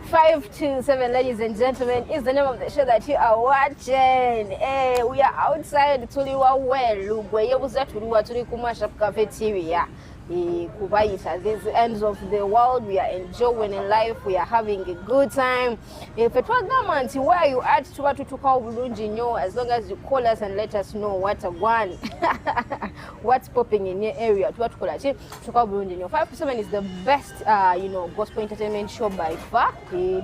5 to 7, ladies and gentlemen, is the name of the show that you are watching. We are outside Tuliwa Well, Gweyebuza Tuliwa Tuli Kumasha Cafeteria. Kubaita, these ends of the world, we are enjoying in life, we are having a good time. If it was government where you at to Ziziino, as long as you call us and let us know what's what's popping in your area. 5 to 7 is the best gospel entertainment show by far,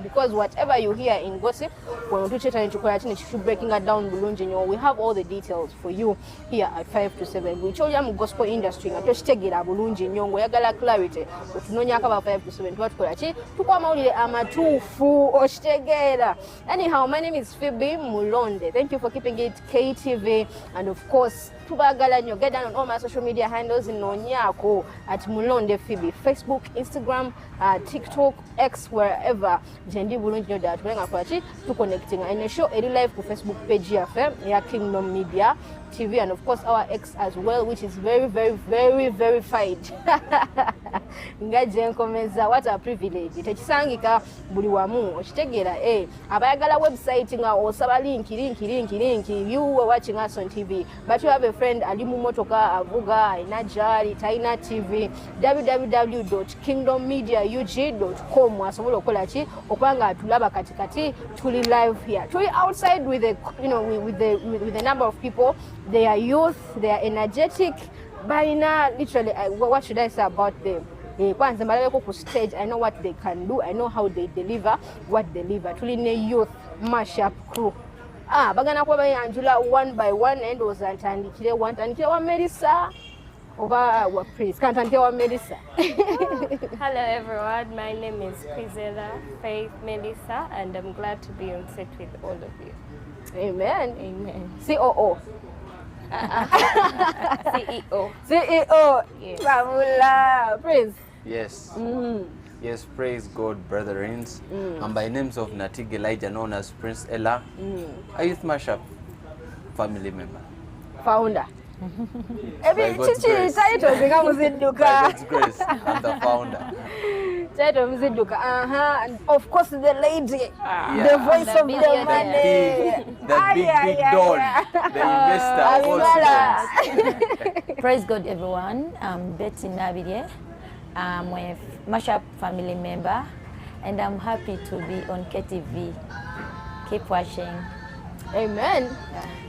because whatever you hear in gossip, when we breaking it down, we have all the details for you here at 5 to 7. We show you gospel industry nyongo yagala clarity otunonya akaba 5 to 7 twatukola ki tukwamawulire amatuufu okitegeera. Anyhow, my name is Phiebe Mulonde. Thank you for keeping it KTV, and of course tubagala nyo. Get down on all my social media handles nonyako at Mulonde Phiebe, Facebook, Instagram, TikTok, X, wherever. Jendi bulungi nyo da tulenga kwa ki tu connecting and show eri live ku Facebook page ya Kingdom Media TV, and of course our X as well, which is very verified. Ngaje nkomeza, what a privilege. Tekisangika buli wamu okitegeera. Abayagala website nga osaba link you were watching us on TV, but you have a friend ali mu motoka avuga inajali taina TV, www.kingdommediaug.com asobola okola ki okubanga atulaba katikati tuli live here. Tuli outside with the with the number of people. They are youth, they are energetic. By now, literally, what should I say about them? Once the stage, I know what they can do. I know how they deliver what they deliver. Truly, youth mashup crew. Bagana kwa Angela one by one, and was Antandikile one Melissa. Over what please? Can't tell Melissa. Hello everyone, my name is Faith Melissa, and I'm glad to be on set with all of you. Amen. Amen. COO. CEO. Yes. Pamela. Praise. Yes. Yes, praise God, brethren. And by names of Natig Elijah, known as Prince Ella, a youth mashup family member. Founder. By God's grace. By God's grace, I'm the founder. Of course, the lady, the voice of the money, the big don, the investor. Praise God, everyone. I'm Betty Nabide. I'm a Mashup family member, and I'm happy to be on KTV. Keep watching. Amen.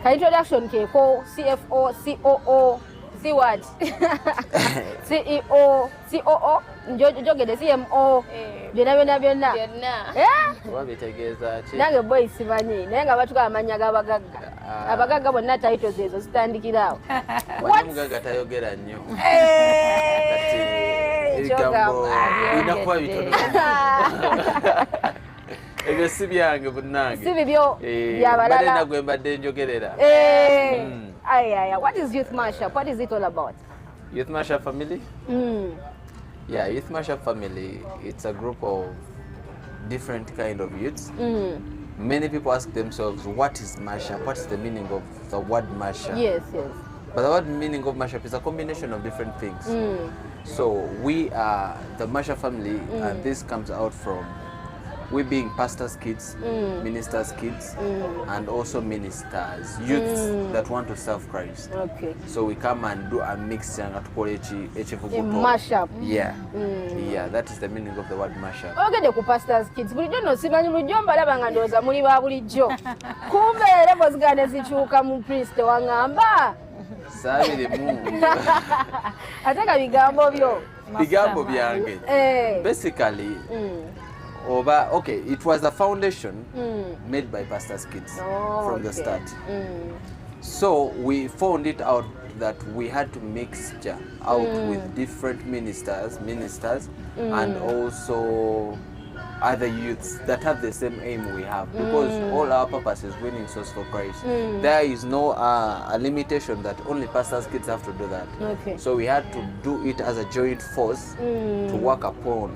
Can introduction Keko, CFO, COO, see what? CEO, COO, Joge the CMO. Byonna. Wabitegeza ki? Nange boy simanyi. Naye nga batuka amanya g'abagagga. Abagagga bonna titles ezo zitandikirawo. Wanamugaga tayogera nnyo. Ebigambo binakuba bitono. Ebyo si byange bunnange. Si bibyo byabalala. Bade nagwe mbadde njogerera. What is Youth Mashup? What is it all about? Youth Mashup family? Yeah, Youth Mashup family, it's a group of different kind of youths. Many people ask themselves, what is mashup? What is the meaning of the word mashup? Yes. But the word meaning of mashup is a combination of different things. So we are the mashup family, and this comes out from we being pastors' kids, ministers' kids, and also ministers, youths that want to serve Christ. Okay. So we come and do a mix and mashup. Yeah. Yeah, that is the meaning of the word mashup. Ogende ku pastors' kids. Bulijjo no simanyi bulijjo mbalaba nga ndowooza muli ba bulijjo. Kumbe levels zigane zikyuka mu priest wangamba. Saabirimu. Ate ka bigambo byo. Bigambo byange. Basically, okay, it was a foundation made by pastors' kids from the start. So we found it out that we had to mixture out with different ministers, and also other youths that have the same aim we have, because all our purpose is winning souls for Christ. There is no a limitation that only pastors' kids have to do that. Okay. So we had to do it as a joint force to work upon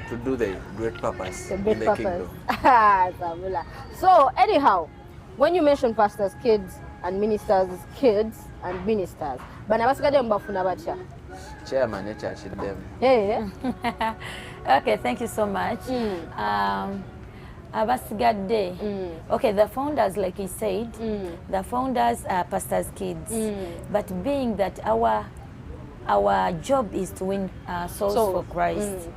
to do the great purpose in the kingdom. So anyhow, when you mention pastors' kids and ministers' kids and ministers, bana basigadde mbafuna batya? Chairman church them. Okay, thank you so much. abasigadde okay, the founders, like he said, the founders are pastors' kids, but being that our job is to win souls for Christ,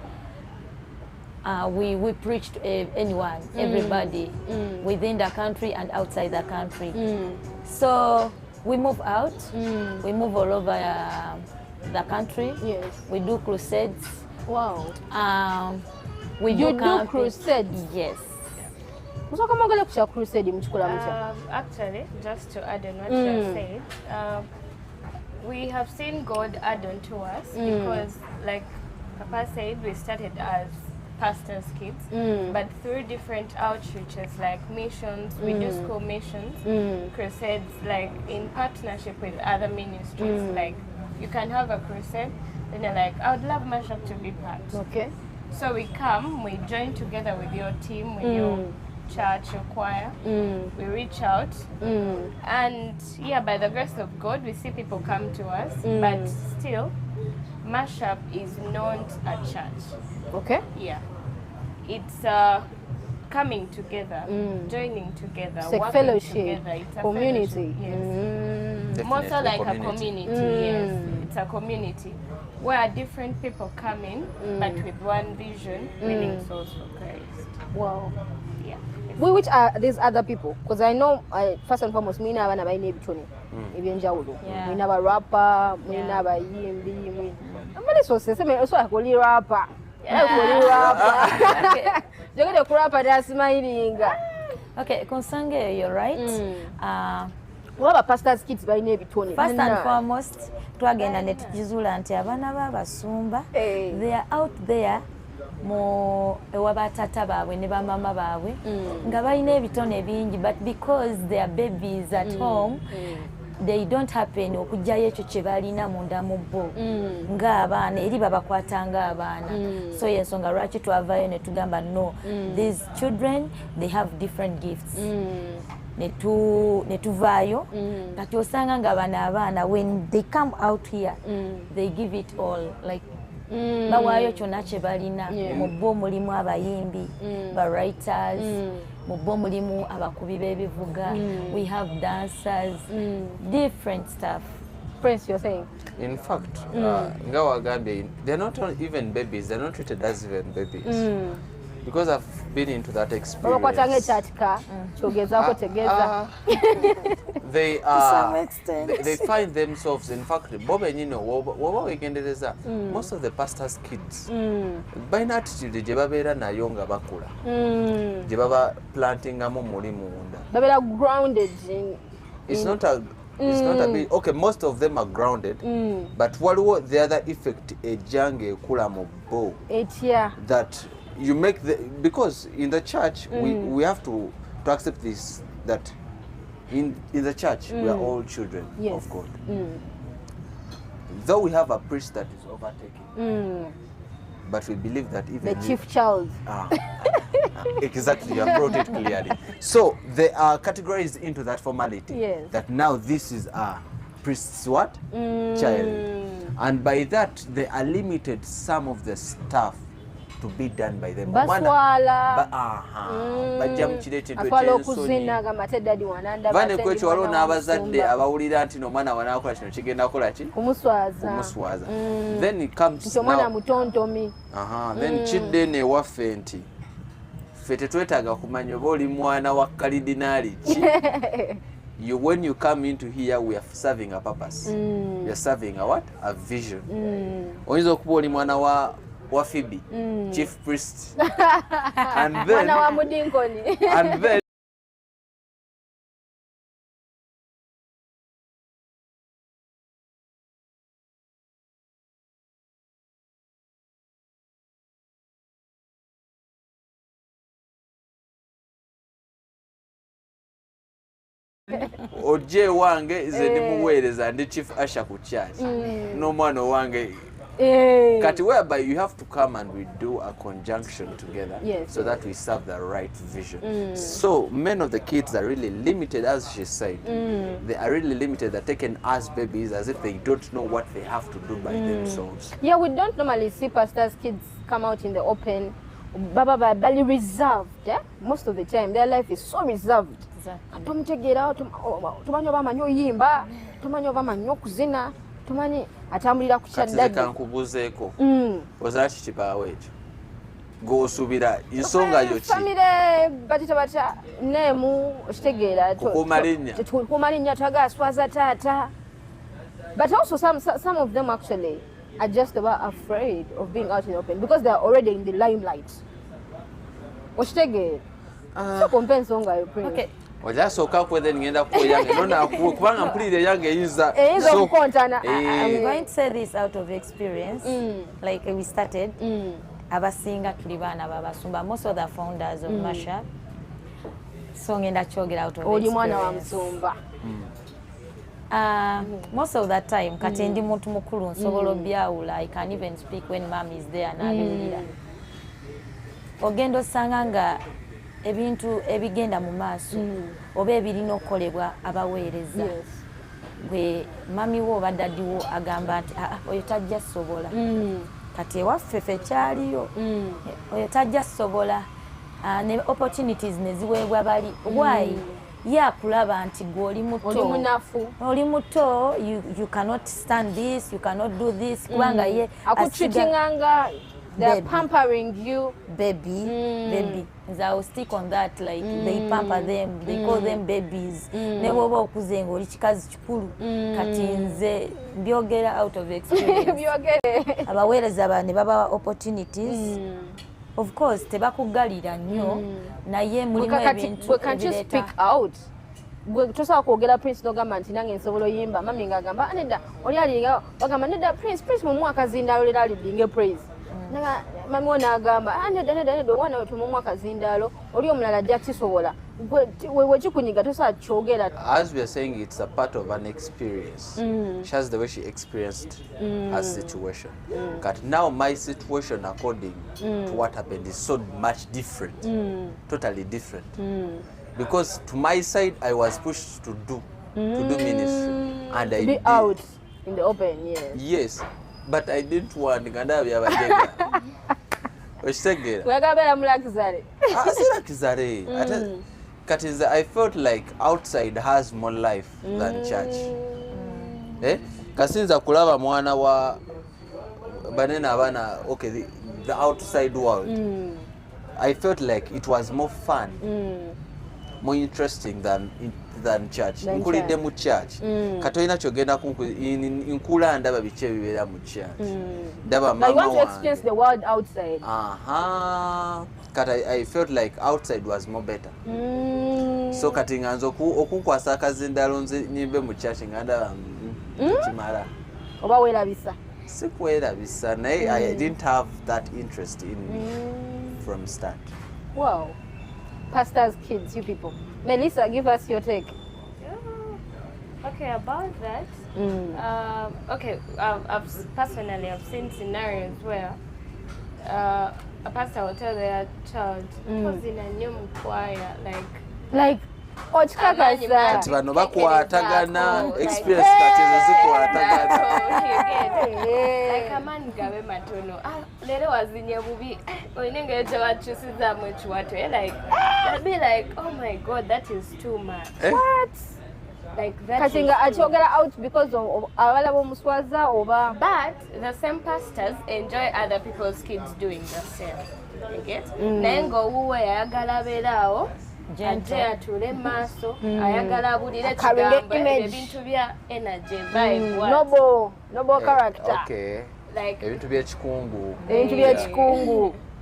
we preach to anyone, everybody, within the country and outside the country. So we move out, we move all over the country. Yes. We do crusades. Wow. We do crusades? Yes. Actually, just to add on what you said, we have seen God add on to us because, like Papa said, we started as pastors' kids, but through different outreaches like missions, we do school missions, crusades, like in partnership with other ministries. Like you can have a crusade, then you're like, I would love Mashup to be part. Okay. So we come, we join together with your team, with your church, your choir, we reach out, and yeah, by the grace of God, we see people come to us, but still, Mashup is not a church. Okay. Yeah. It's coming together, joining together, it's like working fellowship, together. It's a community. Fellowship, yes. More so like a community, yes. It's a community where different people come in, but with one vision, winning souls for Christ. Wow. Yeah. Which are these other people? Because I know, first and foremost, we have a bitone. We have a rapper, we have a yimbi. I'm very so also a holy rapper. You're rapper that's smiling. Okay, Kunsonga, you're right. What about pastors' kids by name bitone? First and foremost, twagenda ne tukizula nti abaana ba Basumba, they are out there mu ewabatata baabwe ne bamama baabwe nga balina ebitone bingi, but because they are babies at home, they don't happen okujjayo ekyo kye balina munda mu bo ng'abaana eri babakwata ng'abaana. So yensonga lwaki twavaayo ne tugamba no, these children, they have different gifts. Ne tuvaayo kati osanga nga bano abaana, when they come out here, they give it all, like bawaayo kyonna kye balina. Mu bo mulimu abayimbi, ba writers, mu bo mulimu abakubi b'ebivuga, we have dancers, different stuff. Prince, you're saying? In fact, they're not even babies, they're not treated as even babies. Because I've been into that experience. They they find themselves, in fact, most of the pastors' kids, by an attitude, je babeera nayo nga bakula, je baba plantingamu mulimu munda. Babeera grounded in. It's not a bit, okay, most of them are grounded, but what the other effect ejange ekula mu bo that you make because in the church we have to accept this, that in the church we are all children of God. Though we have a priest that is overtaking, but we believe that even the chief child. Exactly, you have brought it clearly. So they are categorized into that formality. Yes. That now this is a priest's what? Child. And by that they are limited some of the stuff to be done by them. Baswala. Bajja mu kireetedwe akwala okuzina gamba te daddy wananda vane kwecho waliwo n'abazadde abawulira nti nomwana wanaakola kino kigenda kola ki kumuswaza. Then it comes omwana mutontomi. Then kidde newaffe nti ffe tetwetaaga kumanya oba oli mwana wa kalidinaali ki. When you come into here, we are serving a purpose. We are serving a what? A vision. Oyinza okuba oli mwana wa Phiebe, chief priest, and then oje wange ize ndimuweereza ndi chief usher ku church n'omwana wange kati whereby you have to come and we do a conjunction together so that we serve the right vision. So many of the kids are really limited, as she said. They are really limited. They're taken as babies, as if they don't know what they have to do by themselves. Yeah, we don't normally see pastors' kids come out in the open baba bali reserved, most of the time their life is so reserved. Tomutegeera tumanyi oba amanyi oyimba, tumanyi oba amanyi okuzina, tumanyi atambulira ku kyaddadi. Kati nkubuzeeko ozala kikibaawo ekyo g'osuubira ensonga yo ki? Famire batita neemu okitegeera tukuuma linnya twagaaswaza taata. But also some of them actually are just about afraid of being out in the open because they are already in the limelight. Okitegeera so kumpa ensonga yo Prince. Okay. Ojasooka kwethe ngenda kuyange nona kubanga mpulira yange eyinza okukontana. I'm going to say this out of experience. Like we started abasinga tuli baana babasumba, most of the founders of Mashup. So ngenda kyogera out of experience. Oli mwana wa Musumba. Most of the time kati ndi muntu mukulu nsobola obyawula. I can even speak when mom is there nabiwulira. Ogenda osanga nga ebintu ebigenda mu maaso oba ebirina okukolebwa abaweereza gwe mami wo oba daddi wo agamba nti oyo tajja sobola kati ewaffe ffe kyaliyo oyo tajja sobola ne opportunities ne ziweebwa bali why yakulaba nti gwe oli muto you cannot stand this, you cannot do this kubanga ye akutreatinganga. They're pampering you. Baby. I will stick on that. Like they pamper them, they call them babies. Never walk kuzengo, lichikazi chikulu. Katinze, biogera out of experience. Biogere. Abaweereza bane baba opportunities. Of course, tebakugalira nnyo. Naye mulimu ebintu. We can't just speak out. Gwe tosobola kwogera Prince n'ogamba nti nange nsobola oyimba. Mami ng'agamba nedda oli alinga bagamba nedda Prince mu mwaka zindaalo leero alidinga praise. Mami wo n'agamba nedda omwana we tumumu akazindaalo oli omulala ajja kisobola. We kikunyiga tosobola kyogera. As we are saying, it's a part of an experience. She has the way she experienced her situation. But now my situation according to what happened is so much different. Totally different. Because to my side I was pushed to do ministry and I did. Out in the open, yes, but I didn't want nganda byabajega okitegera wegabera mulakizale asirakizale kati I felt like outside has more life than church. Kasinza kulaba mwana wa banena abana okay the outside world. I felt like it was more fun, more interesting than church. Nkulidde mu church kati olina kyogenda nkula ndaba biki ebibeera mu church ndaba mama wange. I want to experience the world outside. Kati I felt like outside was more better. So kati nganza okunkwasa akazindaalo nze nyimbe mu church nga ndaba kimala oba weerabisa sikwerabisa naye I didn't have that interest in from start. Wow. Pastors' kids, you people. Melissa, give us your take. Okay, about that. Okay, personally, I've seen scenarios where a pastor will tell their child, was in a new choir, like kati bano bakwatagana experience kati ezo zikwatagana like amani gabe matono lero wazinye bubi oyinenge ejo wakyusizaamu ekiwato like they'll be like, oh my god, that is too much. What? Like that kati nga akyogera out because of abala b'omuswaza oba. But the same pastors enjoy other people's kids doing the same. You get? Naye ng'owuwe ayagala abeeraawo ate atule maaso ayagala abulire ekigambo ebintu bya energy vibe noble character. Okay. Like ebintu by'ekikungu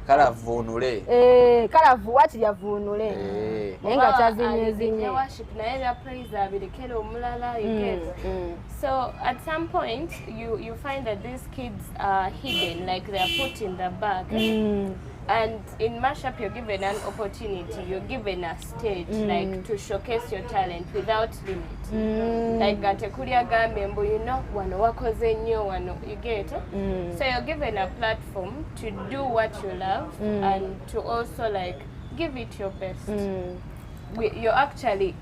kale avuunule kale avuwatiri avuunule naye nga tazinyezinye worship naye bya praise abirekere omulala you get. So at some point you find that these kids are hidden, like they are put in the back. And in Mashup, you're given an opportunity, you're given a stage, like to showcase your talent without limit. Like Gatekuria Gamembo, you know, wano wakoze nnyo wano, you get it? So you're given a platform to do what you love and to also like give it your best. You're actually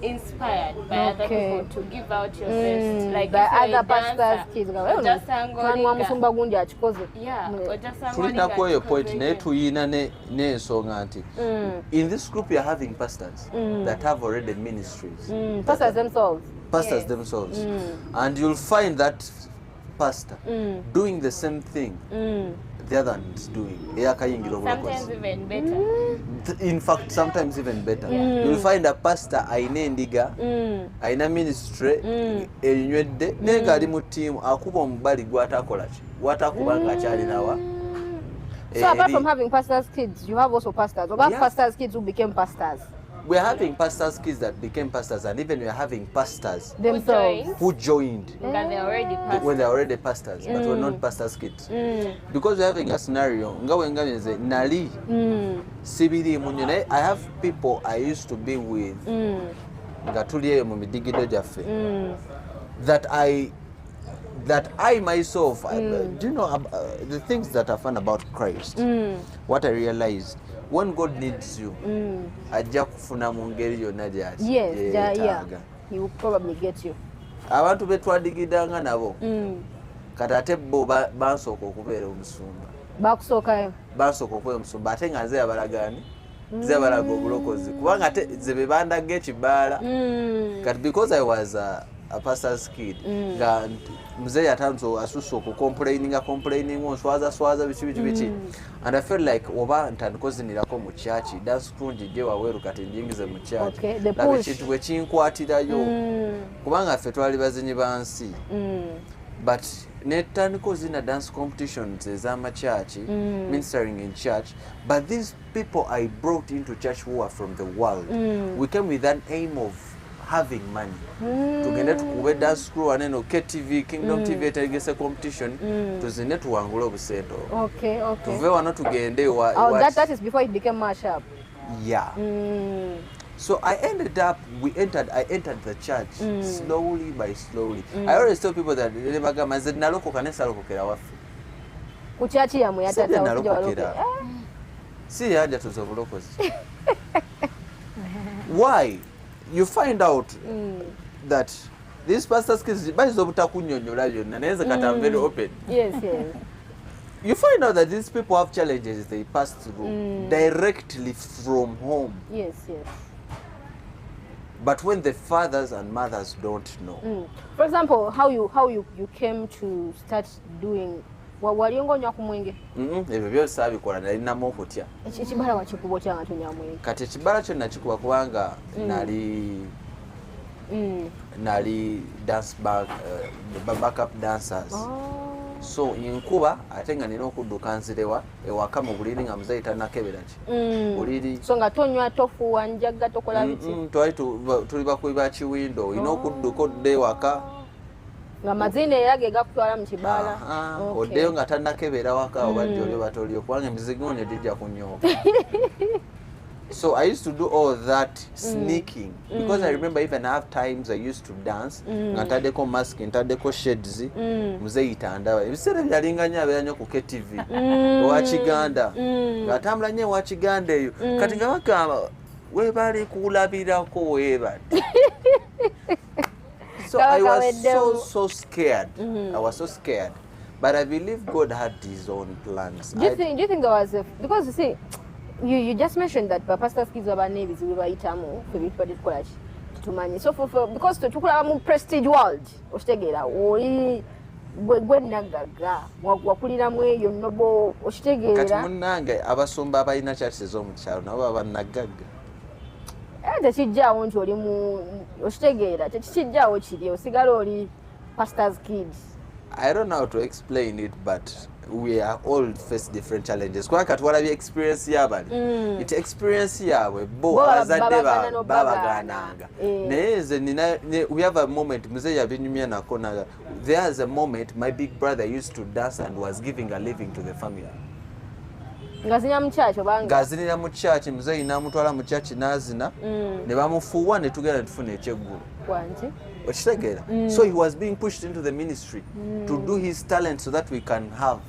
inspired by other Okay. people to give out your best. Like by if you're other a pastors dancer, kids Ojasango wa Linga. musumba gundi akikoze Yeah, Ojasango tulina ku eyo Linga point naye chikoze tuyina n'ensonga nti in this group you're having pastors that have already ministries, pastors themselves. pastors Yes. themselves, and you'll find that pastor doing the same thing the other one is doing eyakayingira sometimes obulokozi. even better. In fact, sometimes even better. You'll find a pastor ayina endiga, ayina ministry, enywedde, naye ng'ali mu ttiimu akuba omubali gw'atakola ki, gw'atakuba ng'akyalinawa. So apart from having pastors kids, you have also pastors. Or have Yeah. pastors kids who became pastors We're having pastors' kids that became pastors, and even we're having pastors themselves. who joined Because they're already when they're already pastors, but we're not pastors' kids. Because we're having a scenario, nga wengameze nali sibiri munyo naye I have people I used to be with nga tuli eyo mu midigido gyaffe that I myself, do you know the things that are fun about Christ? What I realized, when God needs you, ajja kufuna mu ngeri yonna gy'aki Yes, yeah, yeetaaga. he will probably get you. Abantu be twadigidanga nabo kati ate bo bansooka okubeera omusumba, Bakusookayo. bansooka okubeera omusumba ate nga nze yabalagaani nze yabalaga obulokozi kubanga ate ze be bandaga ekibbaala kati because I was a pastor's kid nga mzee yatandise asusse complaining onswaza biki and I felt like oba ntandika ozinirako mu church dance tungi gye waweeru kati njingize mu church Okay, the laba push. ekintu bwe kinkwatirayo kubanga ffe twali bazinyi ba nsi but netandika ozina dance competitions ez'amachachi ministering in church, but these people I brought into church who are from the world, we came with an aim of having money. Tugende tukube dance crew aneno KTV Kingdom TV etegese competition tuzine tuwangula obusente. Okay. Tuve wano tugende wa Oh, that is before it became mashup. Yeah. So I entered the church slowly by slowly. I always tell people that nebagamba nze nalokoka nesalokokera waffe. Ku church yamwe yatata Nalokokera. Si yanja tuzo bulokozi. Why? You find out that these pastors kids bayizo butakunyonyola byonna naye kata very open. Yes. You find out that these people have challenges they pass through directly from home. Yes. But when the fathers and mothers don't know. For example, how you came to start doing wali ngonywa ku mwenge. Ebyo byose abikola nalinamu okutya. Ekibala wakikubo kyanga tonya mwenge. Kati ekibala kyo nakikuba kubanga nali dance backup dancers. So inkuba ate nga nina okudduka nzirewa ewaka mu buliri nga muzeeyi tannakebera ki buliri So nga tonywa tofuwa njaga tokola biti. Twali tuli bakubi ba kiwindo olina okudduka odde ewaka nga mazine yage gakutwala mu kibala. Oddeyo nga tannakebera waka obadde oli batolio kubanga emizigonyo gijja kunyooka. So I used to do all that sneaking because I remember even I have times I used to dance ngataddeko mask ntaddeko shades muzeeyi tandaba ebiseera byalinga nnyo abeera nnyo ku KTV owa Kiganda ng'atambula nnyo ewa Kiganda eyo kati nga bagamba weebali kulabirako weebadde. So I was so scared. I was so scared, but I believe God had His own plans. Do you think there was because you see you just mentioned that pastors kids were names we were itamu for people tukola ki tumanyi so for because tukulaba mu prestige world okitegera oli gwe nagaga wakulira mu eyo nobo okitegera kati munnange abasumba abalina churches omukyalo nabo baba nagaga tekijjaawo nti oli mu okitegera tekijjaawo kiri osigala oli pastors kids. I don't know how to explain it, but we are all face different challenges. Kwa kati wala experience yabali. It experience yawe bo azadde babagananga. We have a moment muze yabinyumya nakona. There's a moment my big brother used to dance and was giving a living to the family. Ngazina mu church obanga. Ngazina mu church muze inamutwala mu church nazina ne bamufuwa ne tugenda tufuna ekyeggulo. Kwanti. So he was being pushed into the ministry to do his talent so that we can have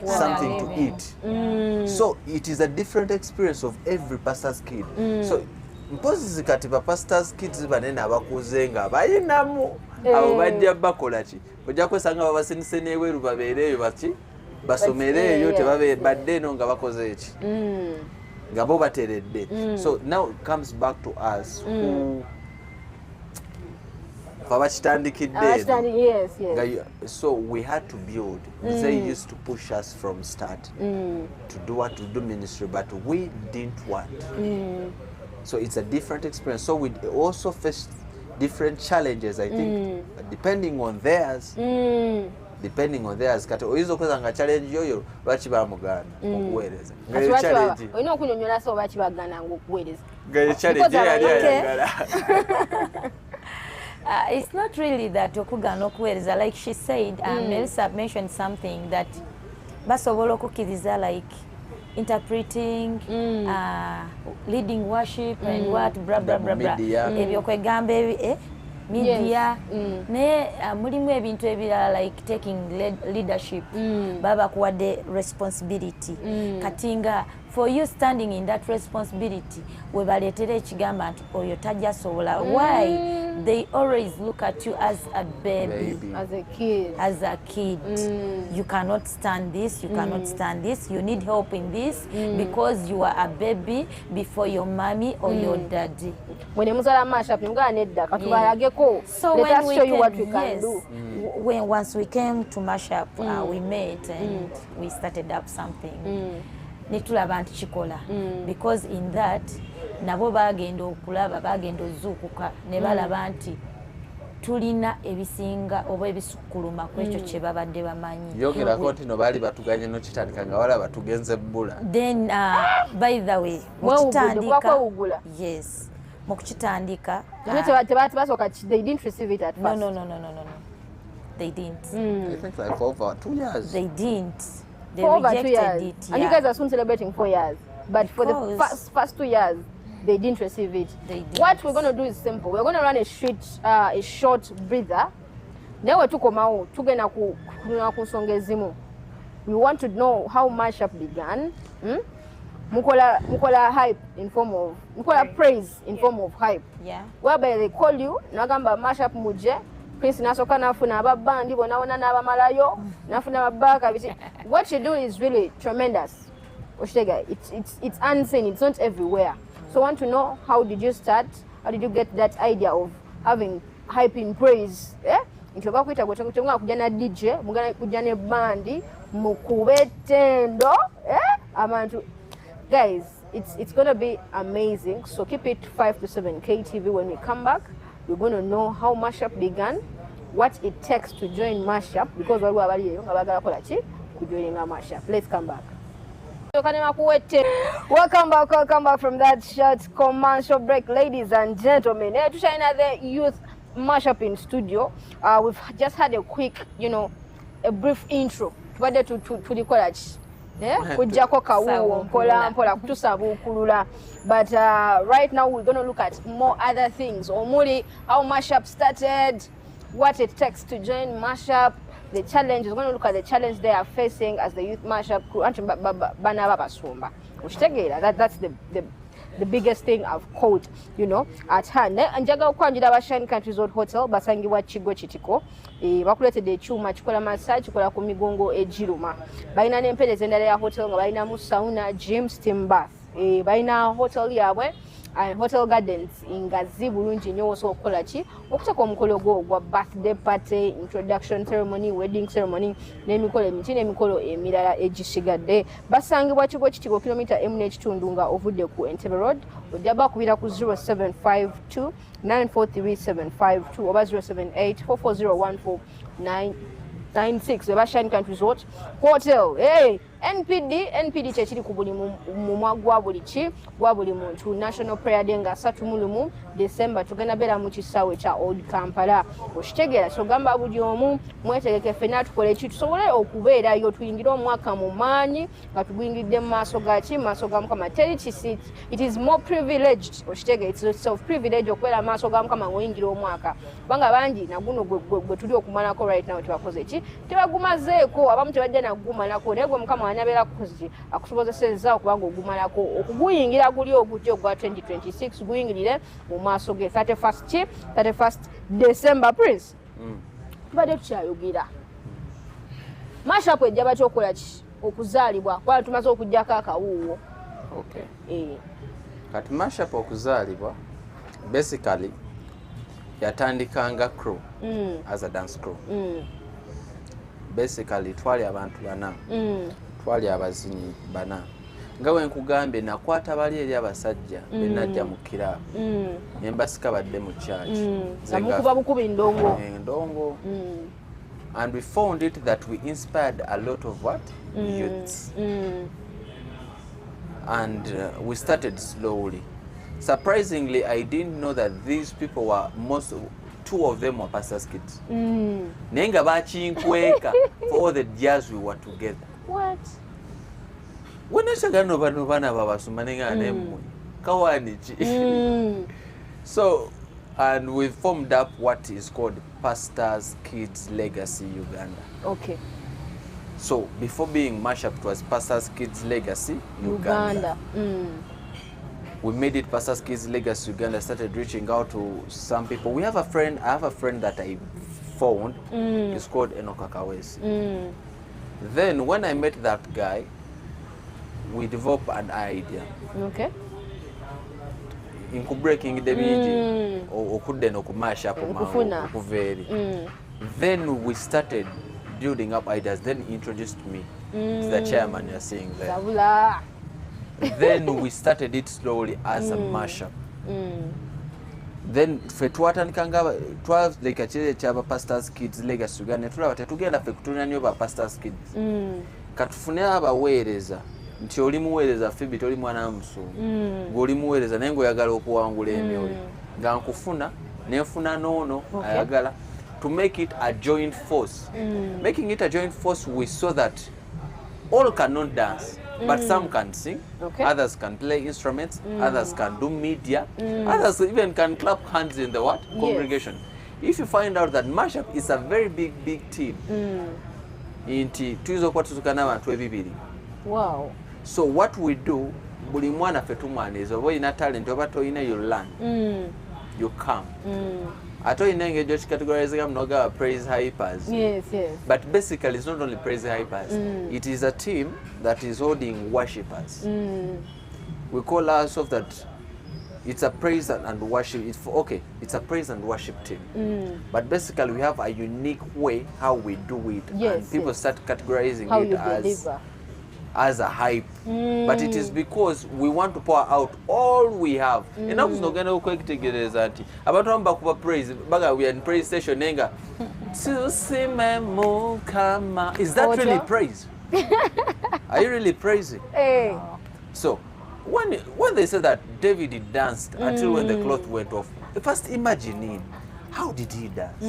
something to eat. So it is a different experience of every pastor's kid. So mpozi kati ba pastors kids banene abakuze nga bayinamu abo bajja bakola ki ojja kwesanga babasindise n'ebweru babeereeyo baki basomereeyo tebabe badde no nga bakoze eki nga bo bateredde. So now it comes back to us who yes. So we had to build. They used to push us from start to do ministry, but we didn't want. So it's a different experience. So we also faced different challenges, I think, depending on theirs. Kati oyizo kwezanga challenge yoyo lwaki bamugana okuweereza. Olina okunyonyola so lwaki bagana ngokuweereza. Gaye challenge yali ayagala. It's not really that okugana okuweereza. Like she said, Melissa mentioned something that basobola okukkiriza like interpreting, leading worship and what blah blah blah blah. Ebyo kwegamba media naye mulimu ebintu ebirala like taking leadership baba kuwadde responsibility kati nga for you standing in that responsibility webaleetera ekigamba nti oyo tajja sobola. Why they always look at you as a baby. As a kid you cannot stand this, you cannot stand this, you need help in this because you are a baby before your mommy or your daddy. When you muzala mashup nga nedda katubalageko. So let us show you what we can do. When once we came to mashup we met and we started up something. Netulaba nti kikola because in that nabo bagenda okulaba bagenda ozuukuka ne balaba nti tulina ebisinga oba ebisukuluma kwekyo kye babadde bamanyi. Yogerako nti no baali batuganye n'okitandika nga walaba tugenze bbula. Then by the way mukitandika yes mukitandika they didn't receive it at first. No they didn't. I think like for over 2 years they didn't. They for rejected over 2 years. it. And you guys are soon celebrating 4 years. But for the first 2 years, they didn't receive it. What we're going to do is simple. We're going to run a short breather. Now we're tugenda ku Kunsonga Ezimu. We want to know how mashup began. Mukola hype in form of mukola praise in form of hype. Yeah. Whereby they call you nagamba mashup muje. Prince nasoka nafuna ababandi bonaona n'abamalayo nafuna ababaka. What you do is really tremendous. Oshitega, it's unseen, it's not everywhere. So I want to know, how did you start? How did you get that idea of having hype in praise? Ntoba kwita kutonga kujana DJ, mugana kujana bandi, mukube tendo, amantu. Guys, it's going to be amazing. So keep it 5 to 7 KTV. When we come back, we're going to know how mashup began, what it takes to join mashup, because we're joining a mashup. Let's come back. Welcome back from that short commercial break, ladies and gentlemen. To China, the youth mashup in studio. We've just had a quick, a brief intro to the college. But right now we're going to look at more other things. Omuli, how mashup started, what it takes to join mashup, the challenge. We're going to look at the challenge they are facing as the youth mashup crew. Basumba. That's the biggest thing I've caught, at hand. Njaga okwanjira Abashine Countries Old Hotel basangibwa Kigo Kitiko. Bakuletedde ekyuma kikola massage kikola ku migongo egiruma. Balina n'empeereza endala ya hotel nga balinamu sauna, gym, steam bath. Balina hotel yabwe Hotel Gardens ingazi bulungi nnyo osobola okukola ki okutaka omukolo gwa birthday party, introduction ceremony, wedding ceremony n'emikolo emiti n'emikolo emirala egisigadde. Basangibwa Kigo Kitiko kilomita emu n'ekitundu nga ovudde ku Entebbe Road. Ojja bakubira ku 0752 943752 oba 078 4401496. Abashine Countries Hotel. NPD kyekiri ku buli mumwa gwa buli muntu. National Prayer Day nga 31 December tugenda beera mu kisaawe kya Old Kampala. Okitegeera so gamba buli omu mwetegeke ffenna tukole ki tusobole okubeerayo tuyingire omwaka mu maanyi nga tuguyingidde mu maaso ga Mukama. It is more privileged. Okitegeera it's of privilege okubeera mu maaso ga Mukama ng'oyingira omwaka. Kubanga bangi naguno gwe tuli okumalako right now tebakoze ki tebagumazeeko abamu tebajja nagumalako naye gwe Mukama anabeera kukozi akusobozesezza okubanga ogumalako okuguyingira guli ogujja ogwa 2026 guyingirire mu maaso ge 31st December Prince tubadde tukyayogera mashup ejja batya okukola ki okuzaalibwa kwali tumaze okuggyako akawuuwo. Kati mashup okuzaalibwa basically yatandikanga crew as a dance crew. Basically twali abantu bana twali abazinyi bana nga bwe nkugambye nakwata bali eri abasajja benajja mu kiraabu nembasika badde mu church namukuba bukubi ndongo and we found it that we inspired a lot of what youths and we started slowly. Surprisingly, I didn't know that these people were two of them were pastors' kids. Nenga bachinkweka for all the years we were together. What? When I said no bana Basumba nenga nemwe kawanichi. So and we formed up what is called Pastors Kids Legacy Uganda. Okay. So before being mashup, it was Pastors Kids Legacy Uganda. We made it Pastors Kids Legacy Uganda, started reaching out to some people. I have a friend that I found, it's called Enokakawesi. Then when I met that guy, we developed an idea. Okay. In breaking the meeting, or couldn't mash up, then we started building up ideas. Then he introduced me to the chairman you're seeing there. Then we started it slowly as a mashup. Then fetwatanikanga 12 like chile chaba Pastors Kids Legacy Uganda tulaba tetugenda fe kutunanya nyo ba Pastors Kids. Katufune abaweereza nti oli muweereza Phiebe toli mwana musungu. Ngoli muweereza naye ngoyagala okuwangula emyoyo. Nga nkufuna nefuna nono ayagala to make it a joint force. Making it a joint force, we saw that all cannot dance, but some can sing, others can play instruments, others can do media, others even can clap hands in the what? Congregation. If you find out that mashup is a very big team, wow. So what we do, buli mwana fe tumwana is oba ina talent oba toyina you learn. You come. Ato inenge just categorizing mnoga praise hypers. Yes. But basically it's not only praise hypers. It is a team that is holding worshippers. We call ourselves that it's a praise and worship. It's a praise and worship team. But basically we have a unique way how we do it. And people start categorizing how it as a hype. But it is because we want to pour out all we have. And I was not going to quick together about one back of praise. Baga we are in praise station nenga. Is that really praise? Are you really praising? So when they said that David danced until when the cloth went off, first imagine how did he dance?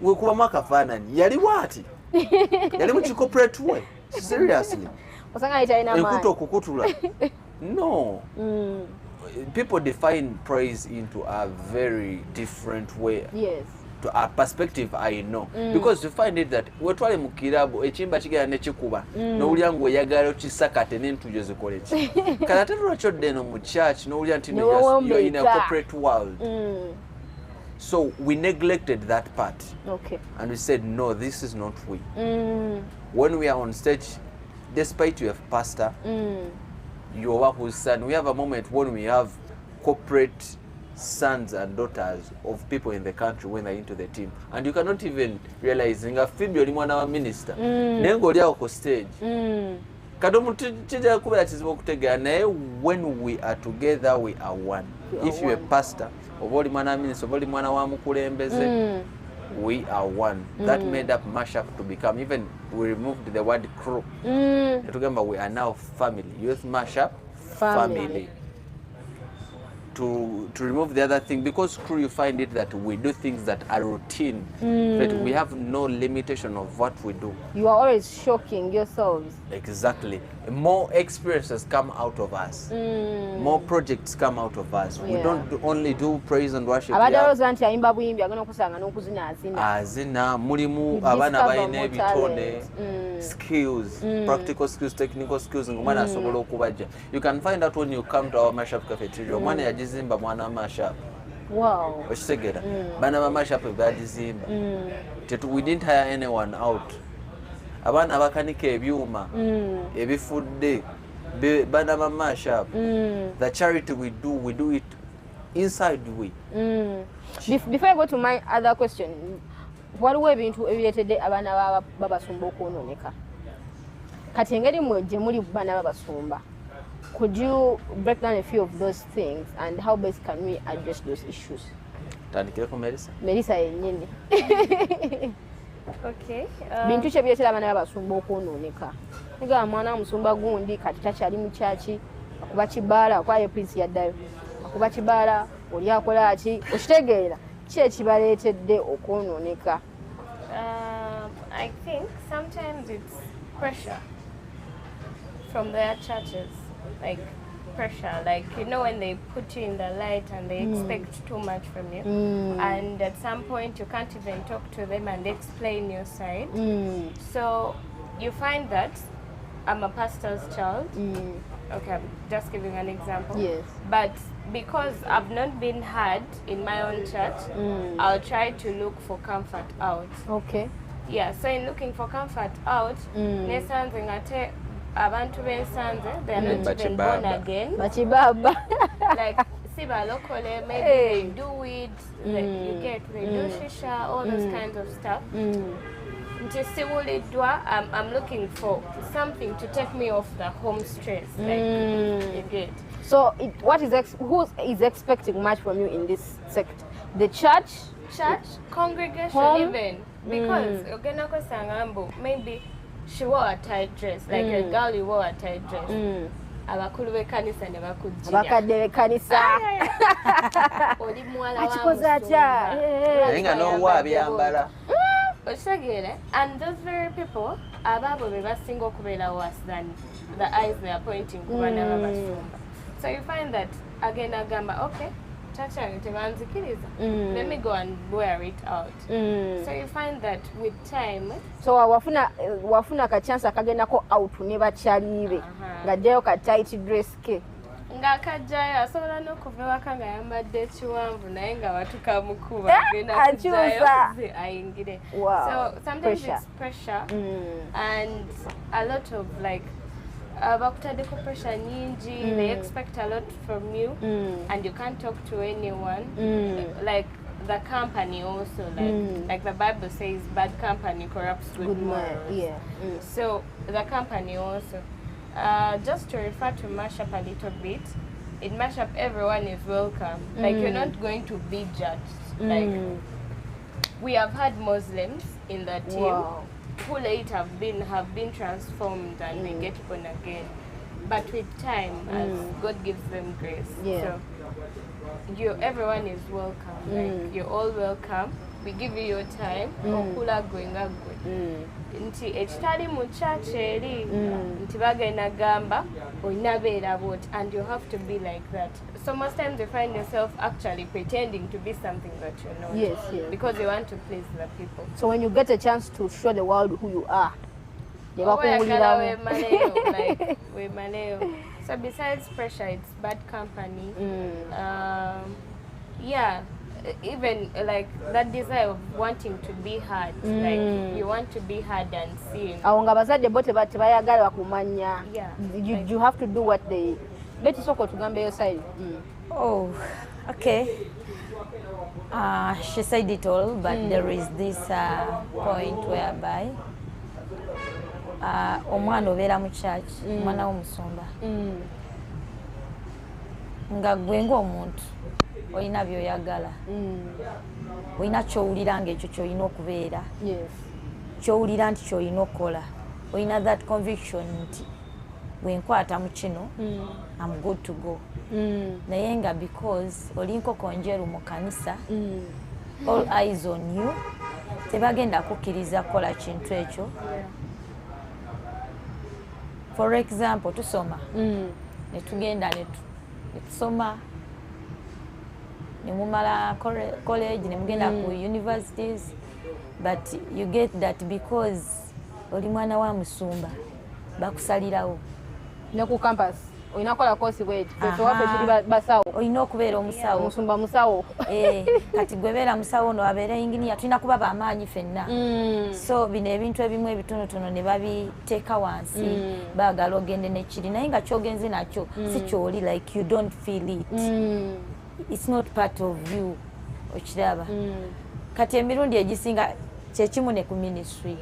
We kuba makafanani yali wati yali mu corporate way. Seriously. No. People define praise into a very different way. Yes. To a perspective I know. Because you find it that we twale mu kirabo ekimba kigera ne kikuba n'olya ngo oyagala kisakate n'entujjo zikole ki. Kana tetulwa kyodde no mu church n'olya nti you're in a corporate world. So we neglected that part. Okay. And we said, no, this is not we. When we are on stage, despite you have pastor, your work with son, we have a moment when we have corporate sons and daughters of people in the country when they're into the team. And you cannot even realize, nga Phiebe oli mwana wa minister, nengo oli awo ku stage. Kadomu tijja kubeera kizibu okutegeera naye when we are together, we are one. If you're a pastor, oba oli mwana wa minister, oba oli mwana wa mukulembeze, we are one. That made up mashup to become, even we removed the word crew. Remember, we are now family. Youth mashup, family. to remove the other thing, because crew, you find it that we do things that are routine, but we have no limitation of what we do. You are always shocking yourselves. Exactly. More experiences come out of us. More projects come out of us. We don't only do praise and worship. Azina mulimu abana bayine bitone skills, practical skills, technical skills ngomana asobola okubaja. You can find out when you come to our mashup cafeteria. Mwana yajizimba mwana mashup. Wow. Okisegera. Bana ba mashup bajizimba. We didn't hire anyone out. Abaana abakanika ebyuma ebifudde bana ba mashup. The charity we do it inside we. Before I go to my other question, what were bintu ebiletedde abaana babasumba okwononeka? Kati engeri mweje muli bana babasumba. Could you break down a few of those things and how best can we address those issues? Tandikeko Melissa. Melissa yennyini. Okay. Bintu ki ebiletera abaana babasumba okwononeka? Nga mwana musumba gundi kati takyali mu kyaki akuba kibaala akwaye prince yaddayo. Akuba kibaala oli akola ki? Okitegeera ki ekibaleetedde okwononeka? I think sometimes it's pressure from their churches, like pressure, like you know when they put you in the light and they expect too much from you, and at some point you can't even talk to them and explain your side. So you find that I'm a pastor's child. Okay, I'm just giving an example. Yes. But because I've not been heard in my own church, I'll try to look for comfort out. Okay. Yeah, so in looking for comfort out, nesanze ngate abantu bensanze, they are not even born again. Bachibaba. Like siba lokole, maybe they do weed, like you get, they do shisha, all those kinds of stuff. I'm looking for something to take me off the home stress. Like you get. So who is expecting much from you in this sect? The church, congregation, home? Even because maybe she wore a tight dress, like a girl who wore a tight dress. Abakulu b'ekkanisa ne bakujjira. Abakadde b'ekkanisa. Oli muwala wa akikoza atya? Naye nga n'owa abyambala. Oshagere, and those very people ababo be basinga okubeera worse than the eyes they are pointing ku baana babasumba. So you find that again agamba, okay, church yange tebanzikiriza, let me go and wear it out. So you find that with time, so wafuna ka chance akagendako out ne bakyalibe ng'ajjayo ka tight dress ke. Ng'akajjayo asobola n'okuva ewaka nga yambadde ekiwanvu naye nga batukamukuba agenda kujjayo ayingire. So sometimes it's pressure and a lot of like bakutaddeko pressure nyingi, they expect a lot from you and you can't talk to anyone. Like the company also, like the Bible says, bad company corrupts good morals. So the company also. Just to refer to mashup a little bit, in mashup everyone is welcome. Like you're not going to be judged. Like we have had Muslims in the team who later have been transformed and they get born again. But with time, as God gives them grace, so everyone is welcome. Like you're all welcome. We give you your time. Okula going up good. Nti ekitali mu church eri nti bagenda gamba olina beera bot, and you have to be like that. So most times you find yourself actually pretending to be something that you're not. Yes. Because you want to please the people. So when you get a chance to show the world who you are, they So besides pressure, it's bad company. Even like that desire of wanting to be heard, like you want to be heard and seen. You have to do what they. Let us talk to your side. Oh, okay. She said it all, but there is this point whereby omwana obeera mu church, omwana w'omusumba nga gwe ng'omuntu olina by'oyagala, olina ky'owulira ng'ekyo ky'olina okubeera, ky'owulira nti ky'olina okukola, olina that conviction nti wenkwata mu kino I'm good to go. Naye nga because oli nkoko njeru mu kanisa, all eyes on you, tebagenda kukkiriza kukola kintu ekyo. For example, tusoma ne tugenda ne tusoma ne mumala college ne mugenda ku universities, but you get that because oli mwana wa Musumba bakusalirawo ne ku campus olina kola course bweti so wafe tuli basawo olina okubeera omusawo Musumba musawo kati gwebeera musawo no abeera engineer tulina kuba bamaanyi fenna so bino ebintu ebimu ebitonotono ne babiteeka wansi baagala ogende nekiri naye nga kyogenze nakyo si kyoli like you don't feel it it's not part of you okiraba kati emirundi egisinga kyekimu ne ku ministry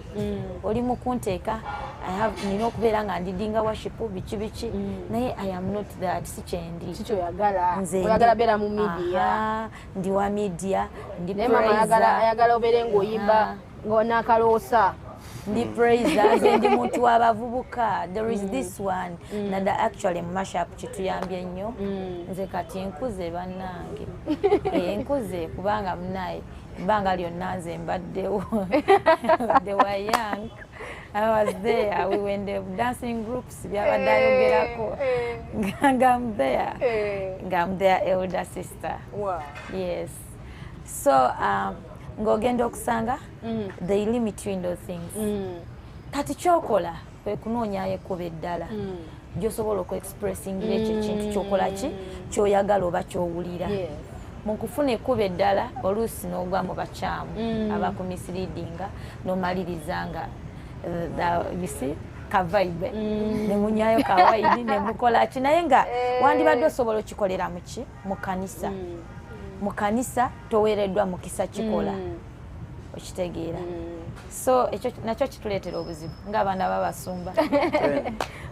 oli mu kunteeka nina okubeera nga ndidinga worship biki naye I am not that si kyendi oyagala beera mu media ndi wa media ndi ayagala obeere ng'oyimba ng'onaakaloosa ndi praisers ndi muntu w'abavubuka there is this one nada actually mu mashup kituyambye nnyo nze kati nkuze bannange nkuze kubanga munaye banga lyonna nze mbaddewo they were young I was there we were in the dancing groups byabadde ayogerako I'm their elder sister. Wow. Yes, so ng'ogenda okusanga they limit you in those things kati kyokola kwe kunoonyayo ekkuba eddala gy'osobola okuexpressingira ekyo kintu kyokola ki kyoyagala oba kyowulira mukufuna ekkuba eddala oluusi n'ogwa mu bakyamu abakumisleadinga n'omaliriza nga kavaibe ne munyayo kawaidi ne mukola ki naye nga wandibadde osobola okikolera muki mu kanisa mu kanisa toweereddwa mukisa kikola okitegeera so ekyo nakyo kituleetera obuzibu ng'abaana b'Abasumba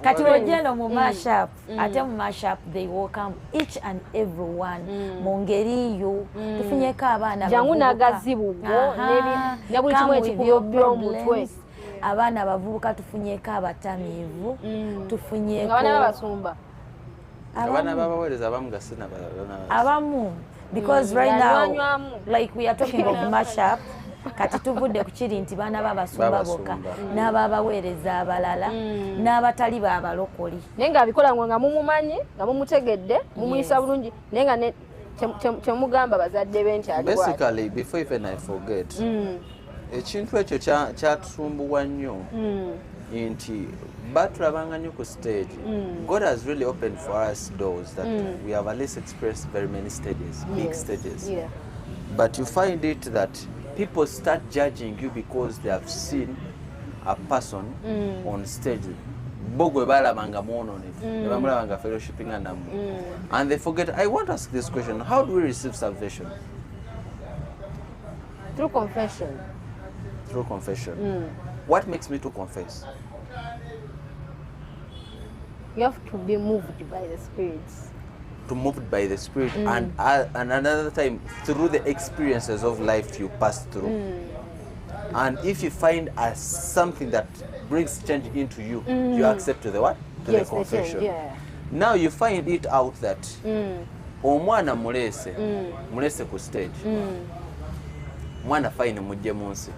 kati ogenda mu mashup ate mu mashup they welcome each and every one mu ngeri yo tufunyeko abaana jangu n'agazibu ne buli kimu ekikubyobyo omutwe abaana bavubuka tufunyeko abatamiivu tufunyeko abaana b'Abasumba abaana b'abaweereza abamu gasina abamu because right now like we are talking of mashup kati tuvudde ku kiri nti baana b'Abasumba bokka n'ababaweereza abalala n'abatali baabalokoli naye nga abikola nga mumumanyi nga mumutegedde mumuyisa bulungi naye nga kyemugamba bazadde be nti ali basically before even I forget ekintu ekyo kyatusumbuwa nnyo nti batulabanga nnyo ku stage God has really opened for us doors that we have at least expressed very many stages big stages but you find it that people start judging you because they have seen a person on stage bogwe balabanga mwononefu ne bamulabanga fellowshipping nammwe and they forget. I want to ask this question: how do we receive salvation? Through confession. Through confession. What makes me to confess? You have to be moved by the spirits. To moved by the Spirit and another time through the experiences of life you pass through. And if you find something that brings change into you, you accept to the what? To the confession. Now you find it out that omwana mulese ku stage. Mwana fine mujje munsi.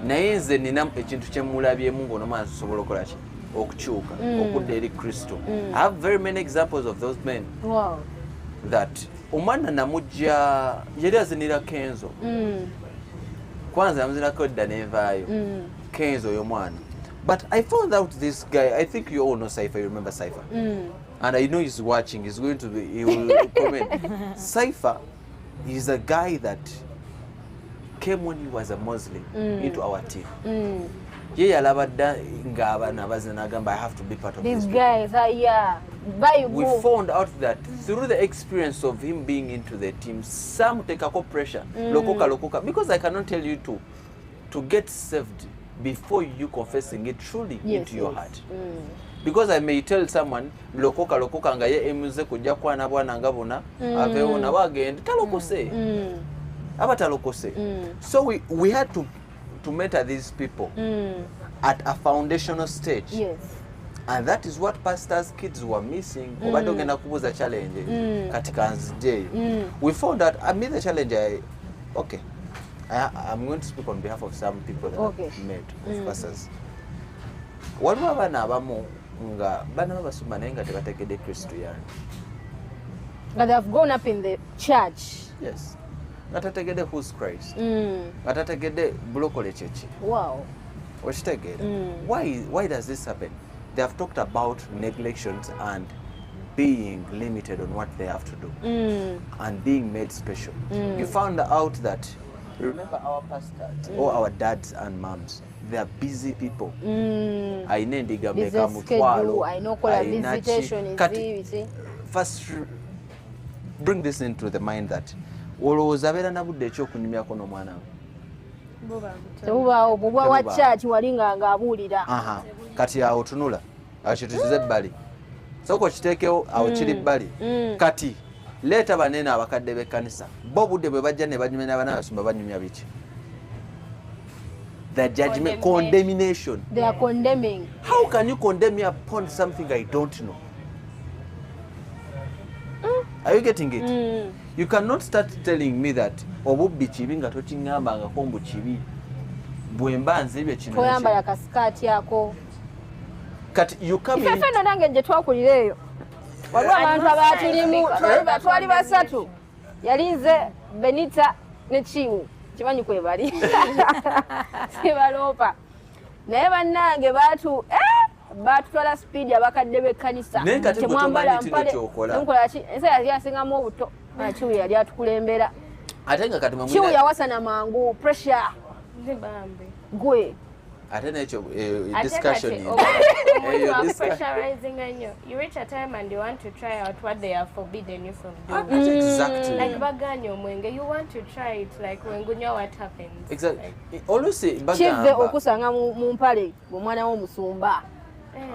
Naye nze nina ekintu kye mulabyemu ng'onomwana sobola okukola ki? Okukyuka okudda eri Kristo. I have very many examples of those men. Wow. That omwana namujja yali azinira Kenzo. Kwanza namuzinako dda nevaayo. Kenzo oyo mwana. But I found out this guy, I think you all know Cypher, you remember Cypher? And I know he's watching, he will comment. Cypher is a guy that came when he was a Muslim into our team. Ye yalabadda ng'abaana bazina agamba I have to be part of these guys. We found out that through the experience of him being into the team, some take a pressure, lokoka, because I cannot tell you to get saved before you confessing it truly into your heart. Because I may tell someone lokoka nga ye emuze kujja kwana bwana nga bona avewo na bagenda talokose abatalokose. So we had to mentor these people at a foundational stage. And that is what pastors' kids were missing. Kubuza challenge katika nzije. We found that I mean the challenge. I'm going to speak on behalf of some people that I've met of pastors. Waliwo abaana abamu nga bana Basumba naye nga tebategedde Kristo yani. But they have grown up in the church. Yes. Nga tategedde who's Christ. Nga tategedde bulokole chechi. Wow. Why does this happen? They have talked about neglections and being limited on what they have to do and being made special. You found out that, remember our pastors or our dads and moms, they are busy people. I know first bring this into the mind that olowooza na budde ekyokunyumyako n'omwana tebubaawo bubwa wa church walinga ng'abuulira kati awo tunula akituzize ebbali soko kiteekewo awo kiri bbali kati leeta banene abakadde b'ekkanisa bo budde bwe bajja ne banyumya n'abaana Basumba banyumya biki the judgment condemnation. They are condemning. How can you condemn me upon something I don't know? Are you getting it? You cannot start telling me that obubbi kibi nga tokingamba nga kombu kibi bwemba nzibye kino toyamba ya kaskati yako kati you come in ifefe nange nje twakulireyo waliwo abantu abatulimu twali basatu yalinze Benita ne Chiwu kimanyi kwe bali sibalopa naye bannange batutwala speed abakadde b'ekkanisa temwambala mpale nkola ki ensa yali asingamu obuto Chiwu yali atukulembera ate nga kati Chiwu yawasana mangu pressure gwe ate nekyo discussion you reach a time and you want to try out what they have forbidden you from doing. Exactly. Like baganyo mwenge, you want to try it like wengunya what happens. Exactly. Always say bagamba. Chive okusanga mu mpale omwana wo Musumba.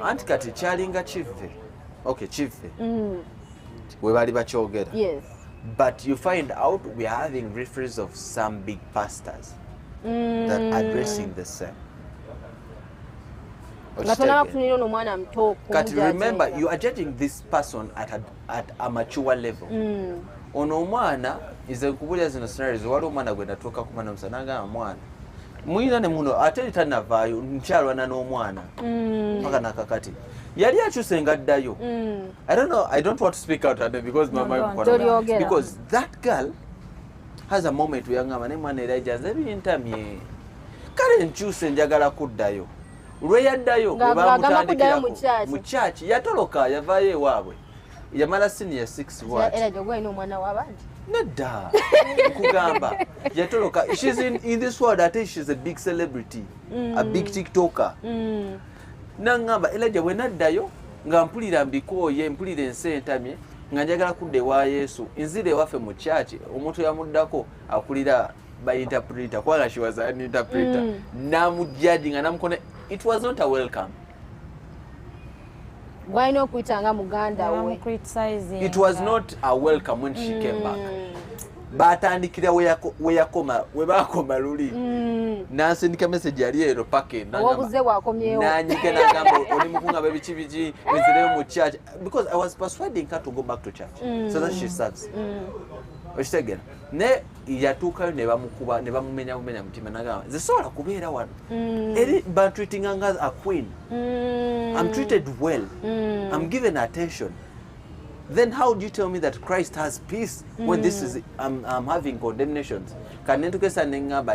Anti kati kyalinga chive. Okay, chive. We bali bakyogera. Yes. But you find out we are having reference of some big pastors that are addressing the same. But remember, you are judging this person at a mature level. Ono mwana ize nkubulya zino scenarios wali omwana gwe natuuka kumana musananga mwana mwina ne muno ate tanavaayo nkyalwa na n'omwana mpaka nakakati yali akyuse ngaddayo. I don't know, I don't want to speak out because because that girl has a moment where ngama ne mwana era jaza ebintamye kale nkyuse njagala kuddayo lweyaddayo bamutandikira mu church yatoloka yavaayo ewaabwe yamala senior 6 what era jogwa ino mwana w'abandi nedda kugamba yatoloka she's in this world ate she's a big celebrity a big tiktoker nangamba Elijah bwe naddayo nga mpulira mbikooye mpulira ensi entamye nga njagala kudda ewa Yesu nzire waffe mu church omuntu yamuddako akulira by interpreter kwala she was an interpreter namujjaji nga namukone. It was not a welcome. Why not kuitanga muganda we? It was not a welcome when she came back. Batandikira we bakoma luli. Nansindika message yali ero pake obuze bwakomyewo. Nanyike nagamba oli mukunga babikibiji nzire mu church because I was persuading her to go back to church so that she serves. Oshitegera ne yatuukayo ne bamukuba ne bamumenya mutima nagamba zisobola kubeera wano eri treating her as a queen. I'm treated well. I'm given attention. Then how do you tell me that Christ has peace when this is I'm having condemnations? But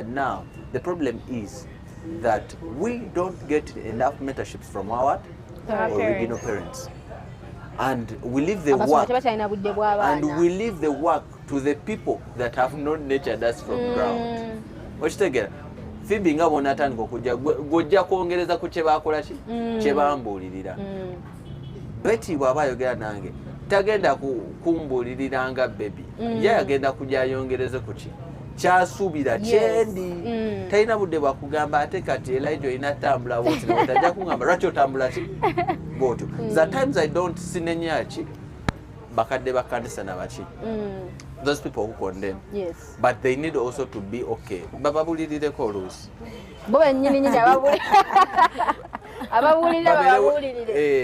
now the problem is that we don't get enough mentorships from our original parents. And we leave the work to the people that have not nurtured us from ground. Ochitegera Phiebe nga bonatandika okujja gojja kwongereza ku kye bakola ki kye bambuulirira. Betty bw'aba ayogera nange tagenda kumbuulirira nga baby ye agenda kujja ayongereze ku ki kyasuubira kyendi talina budde bwakugamba ate kati Elijah olina tambula bwoti tajja kungamba lwaki otambula ki bwotyo. That times I don't see nenyaki bakadde bakandisa nabaki those people who condemn. Yes. But they need also to be okay. Bababulireko oluusi. Bo bennyini nyinyi ababwe.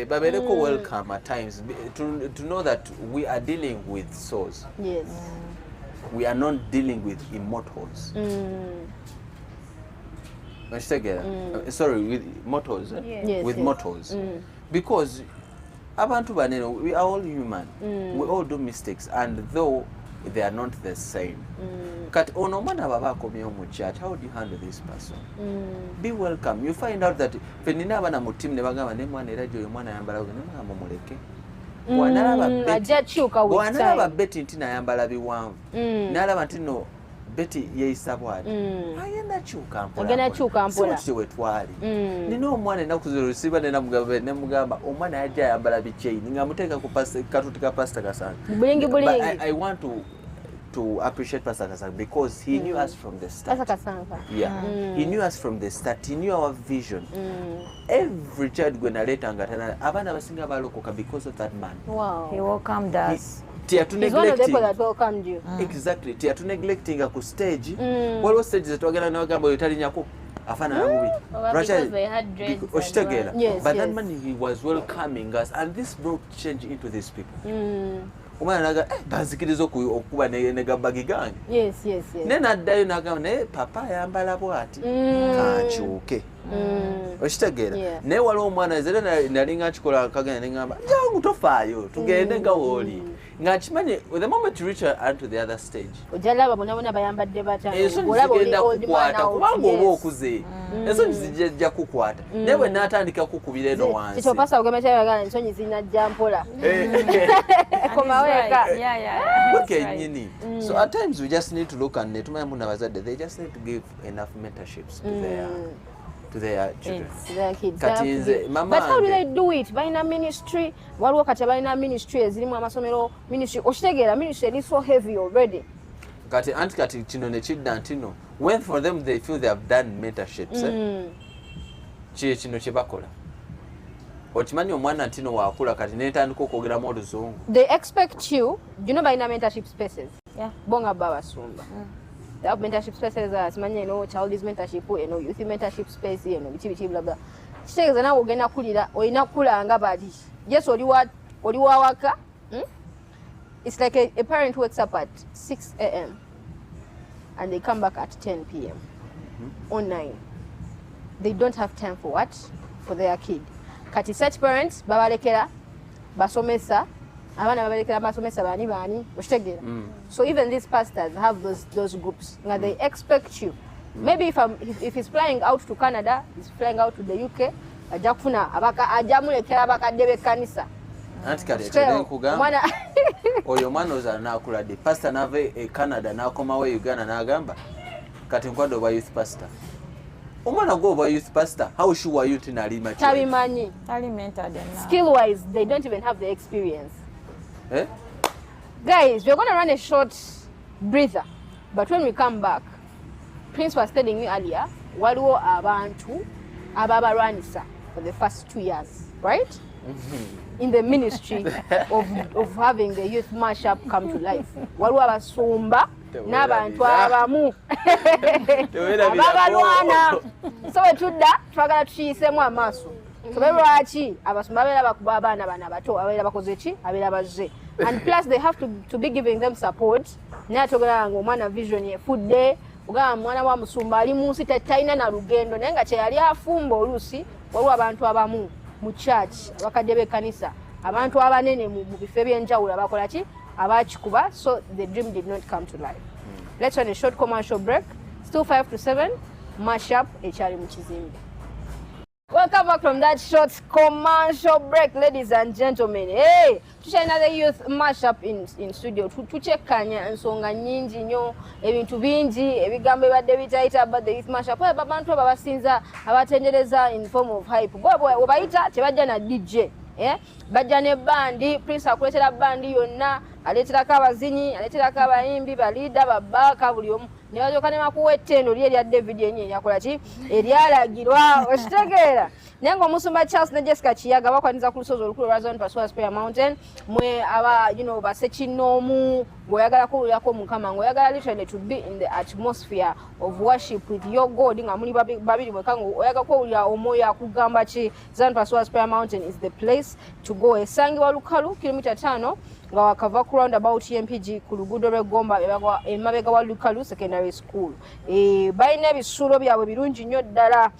Babeleko welcome at times to know that we are dealing with souls. Yes. We are not dealing with immortals. Sorry, with mortals. Yes. With mortals. Because abantu banene, we are all human. We all do mistakes, and though they are not the same. Kat ono mwana baba akomyewo mu church, how do you handle this person? Be welcome. You find out that fenina abana mu team ne bagamba ne mwana era jo mwana yambala ne mwana mumuleke. Bwanalaba Betty ntina ayambala biwanvu. N'alaba nti no Betty yeeyisa bw'ati. Agenda kyuka mpola. Si we twali. Nina omwana ennaku zino lusiba ne namugamba omwana yajja ayambala bikyeyini nga muteeka ku katuti ka Pastor Kasanga. I want to appreciate Pastor Kasanga because he knew us from the start. Pastor Kasanga. Yeah. He knew us from the start. He knew our vision. Every child going to ngatana abana basinga balokoka because of that man. Wow. He welcomed us. He's one of the people that welcomed you. Exactly. Tia tu neglecting ku stage. Waliwo stage zetwagala n'abagamba yotalinyako afana namubi. Because they had dreads. Yes, but that man, he was welcoming us, and this brought change into these people. Umwana naga bazikiriza okuba ne gabagi gange. Yes. Nena addayo nagamba ne papa yambala bwati kakyuke. Okitegera naye waliwo omwana zere nalinga kikola kagenda ngamba njangu tofaayo tugende nga wooli nga kimanyi the moment you reach onto the other stage ojalaba bonabona bayambadde olaba kukwata kubanga oba okuze ensonyi zijja kukwata naye bwe naatandika kukubira eno wansi kito pasa ogamba kyayagala ensonyi zinajja mpola komaweka kenyini. So at times we just need to look and netumanya muna bazadde, they just need to give enough mentorships to their children. Their kids. Mama, but how do they do it? Baina ministry, waliwo kati baina ministry ezirimu amasomero ministry. Okitegera ministry is so heavy already. Kati kino ne kidda ntino. When for them they feel they have done mentorships, kino kye bakola. Okimanyi omwana ntino wakula kati netandika okwogeramu oluzungu. They expect you, do you know baina mentorship spaces? Yeah. Bonga Basumba. They have mentorship spaces as child's mentorship, youth mentorship space, bichi blah blah. Kitegeeza nawe ogenda kulira olina kulanga bali. Yes, oli waka. It's like a parent wakes up at 6 a.m. and they come back at 10 p.m. or 9. They don't have time for what? For their kid. Kati such parents babalekera basomesa abana babalekera basomesa bani okitegera. So even these pastors have those groups. Now they expect you. Maybe if he's flying out to Canada, he's flying out to the UK, ajakufuna ajamulekera abakadde b'ekkanisa. Anti kati ekyo nkugamba oyo mwana oza nakuladde pastor nave e Canada nakomawo Uganda n'agamba kati nkwado ba youth pastor. Omwana go ba youth pastor, how sure are you to nalima church? Tabimanyi. Mentored them now. Skill wise, they don't even have the experience. Guys, we're going to run a short breather, but when we come back, Prince was telling me earlier, waliwo abantu ababalwanisa for the first 2 years, right? In the ministry of having the youth mashup come to life. Waliwo abasumba n'abantu abamu ababalwana. So wetudda twagala tukiyiseemu amaaso. Sobe lwaki abasumba abeera bakuba abaana bana bato abeera bakoze ki abeera bazze. And plus they have to be giving them support. Naye togera nga omwana vision yefudde ogamba mwana wa musumba ali mu nsi talina na lugendo naye nga kye yali afumba oluusi waliwo abantu abamu mu church abakadde b'ekkanisa abantu abanene mu bifo ebyenjawulo abakola ki abakikuba, so the dream did not come to life. Let's run a short commercial break. Still 5 to 7 mashup ekyali mu kizimbe. Welcome back from that short commercial break, ladies and gentlemen. Hey, tucha another youth mashup in studio. Tuchekanya ensonga nyingi nnyo, ebintu bingi, ebigambo ebadde bitayita about the youth mashup. Abantu abasinza abatendereza in form of hype. Obayita tebajja na DJ. Bajja ne bandi, Prince akuletera bandi yonna, aleeterako abazinyi, aleeterako abayimbi, baliida, babbaaka, buli omu. Ne balyoka ne bakuwa ettendo lye erya David yennyini yakola ki? Eryalagirwa, okitegeera. Naye ng'omusumba Charles ne Jessica Kiyaga bakwaniza ku lusozi olukulu lwa Zion Pasua Prayer Mountain, mwe aba basekinnoomu, ng'oyagala kuwulirako Mukama, ng'oyagala literally to be in the atmosphere of worship with your God, nga muli babiri mwekka, ng'oyagala kuwulira omwoyo akugamba ki, Zion Pasua Prayer Mountain is the place to go. Esangibwa Lukalu, kilomita 5 nga wakava ku roundabout y'Empigi ku luguudo lw'Egomba emabega wa Lukalu Secondary School. Balina ebisulo byabwe birungi nnyo ddala.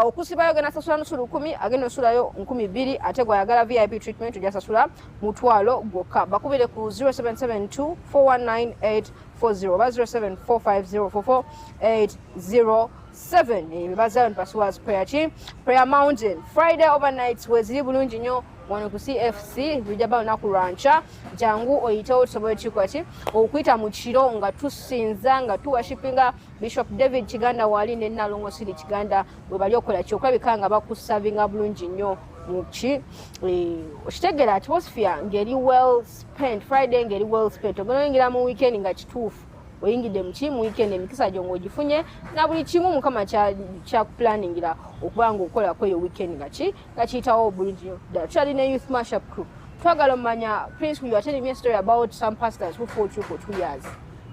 Okusibayo genda sasula nusulu 10, agenda osulayo 2,000, ate gw'ayagala VIP treatment ojja sasula mutwalo gwokka. Bakubire ku 0772 419 840 oba 0745044807. Zion Pasua Prayer Mountain Friday overnights weziri bulungi nnyo wano ku CFC bijaba olunaku lwanca. Jangu oyitewo tusobole kikwati okuyita mu kiro nga tusinza nga tuwashipinga Bishop David Kiganda wali ne Nalongo Siri Kiganda bwe bali okola kyokulabika nga bakusavinga bulungi nnyo muki. Okitegeera atmosphere ngeri well spent, Friday ngeri well spent. Ogenda mu weekend nga kituufu oyingidde mu weekend emikisa gyo ng'ogifunye na buli kimu Mukama kyakuplaningira okuba ng'okolako eyo weekend nga kiyitawo bulungi. Tulina youth mashup crew. Twagala omanya Prince, you are telling me a story about some pastors who fought you for 2 years.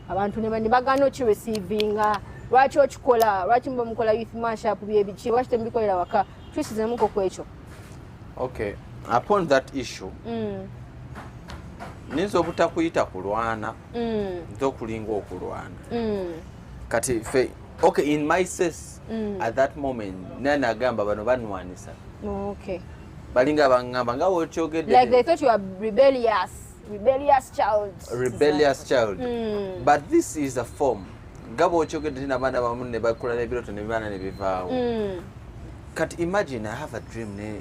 Abantu ne bagana okirecevinga. Lwaki okikola? Lwaki mukola youth mashup byebiki? Lwaki temubikolera waka? Twisizemuko ku ekyo. Okay, upon that issue, ninza obutakuyita kulwana, nto kulinga okulwana. Kati fe, okay, in my sense, at that moment, nana agamba bano banwanisa. Okay. Balinga bangamba nga wokyogedde. Like they thought you were rebellious child. Rebellious child. But this is a form. Gabo wokyogedde n'abaana bamu ne bakola n'ebiroto ne bibana ne bivaawo. Can't imagine I have a dream, I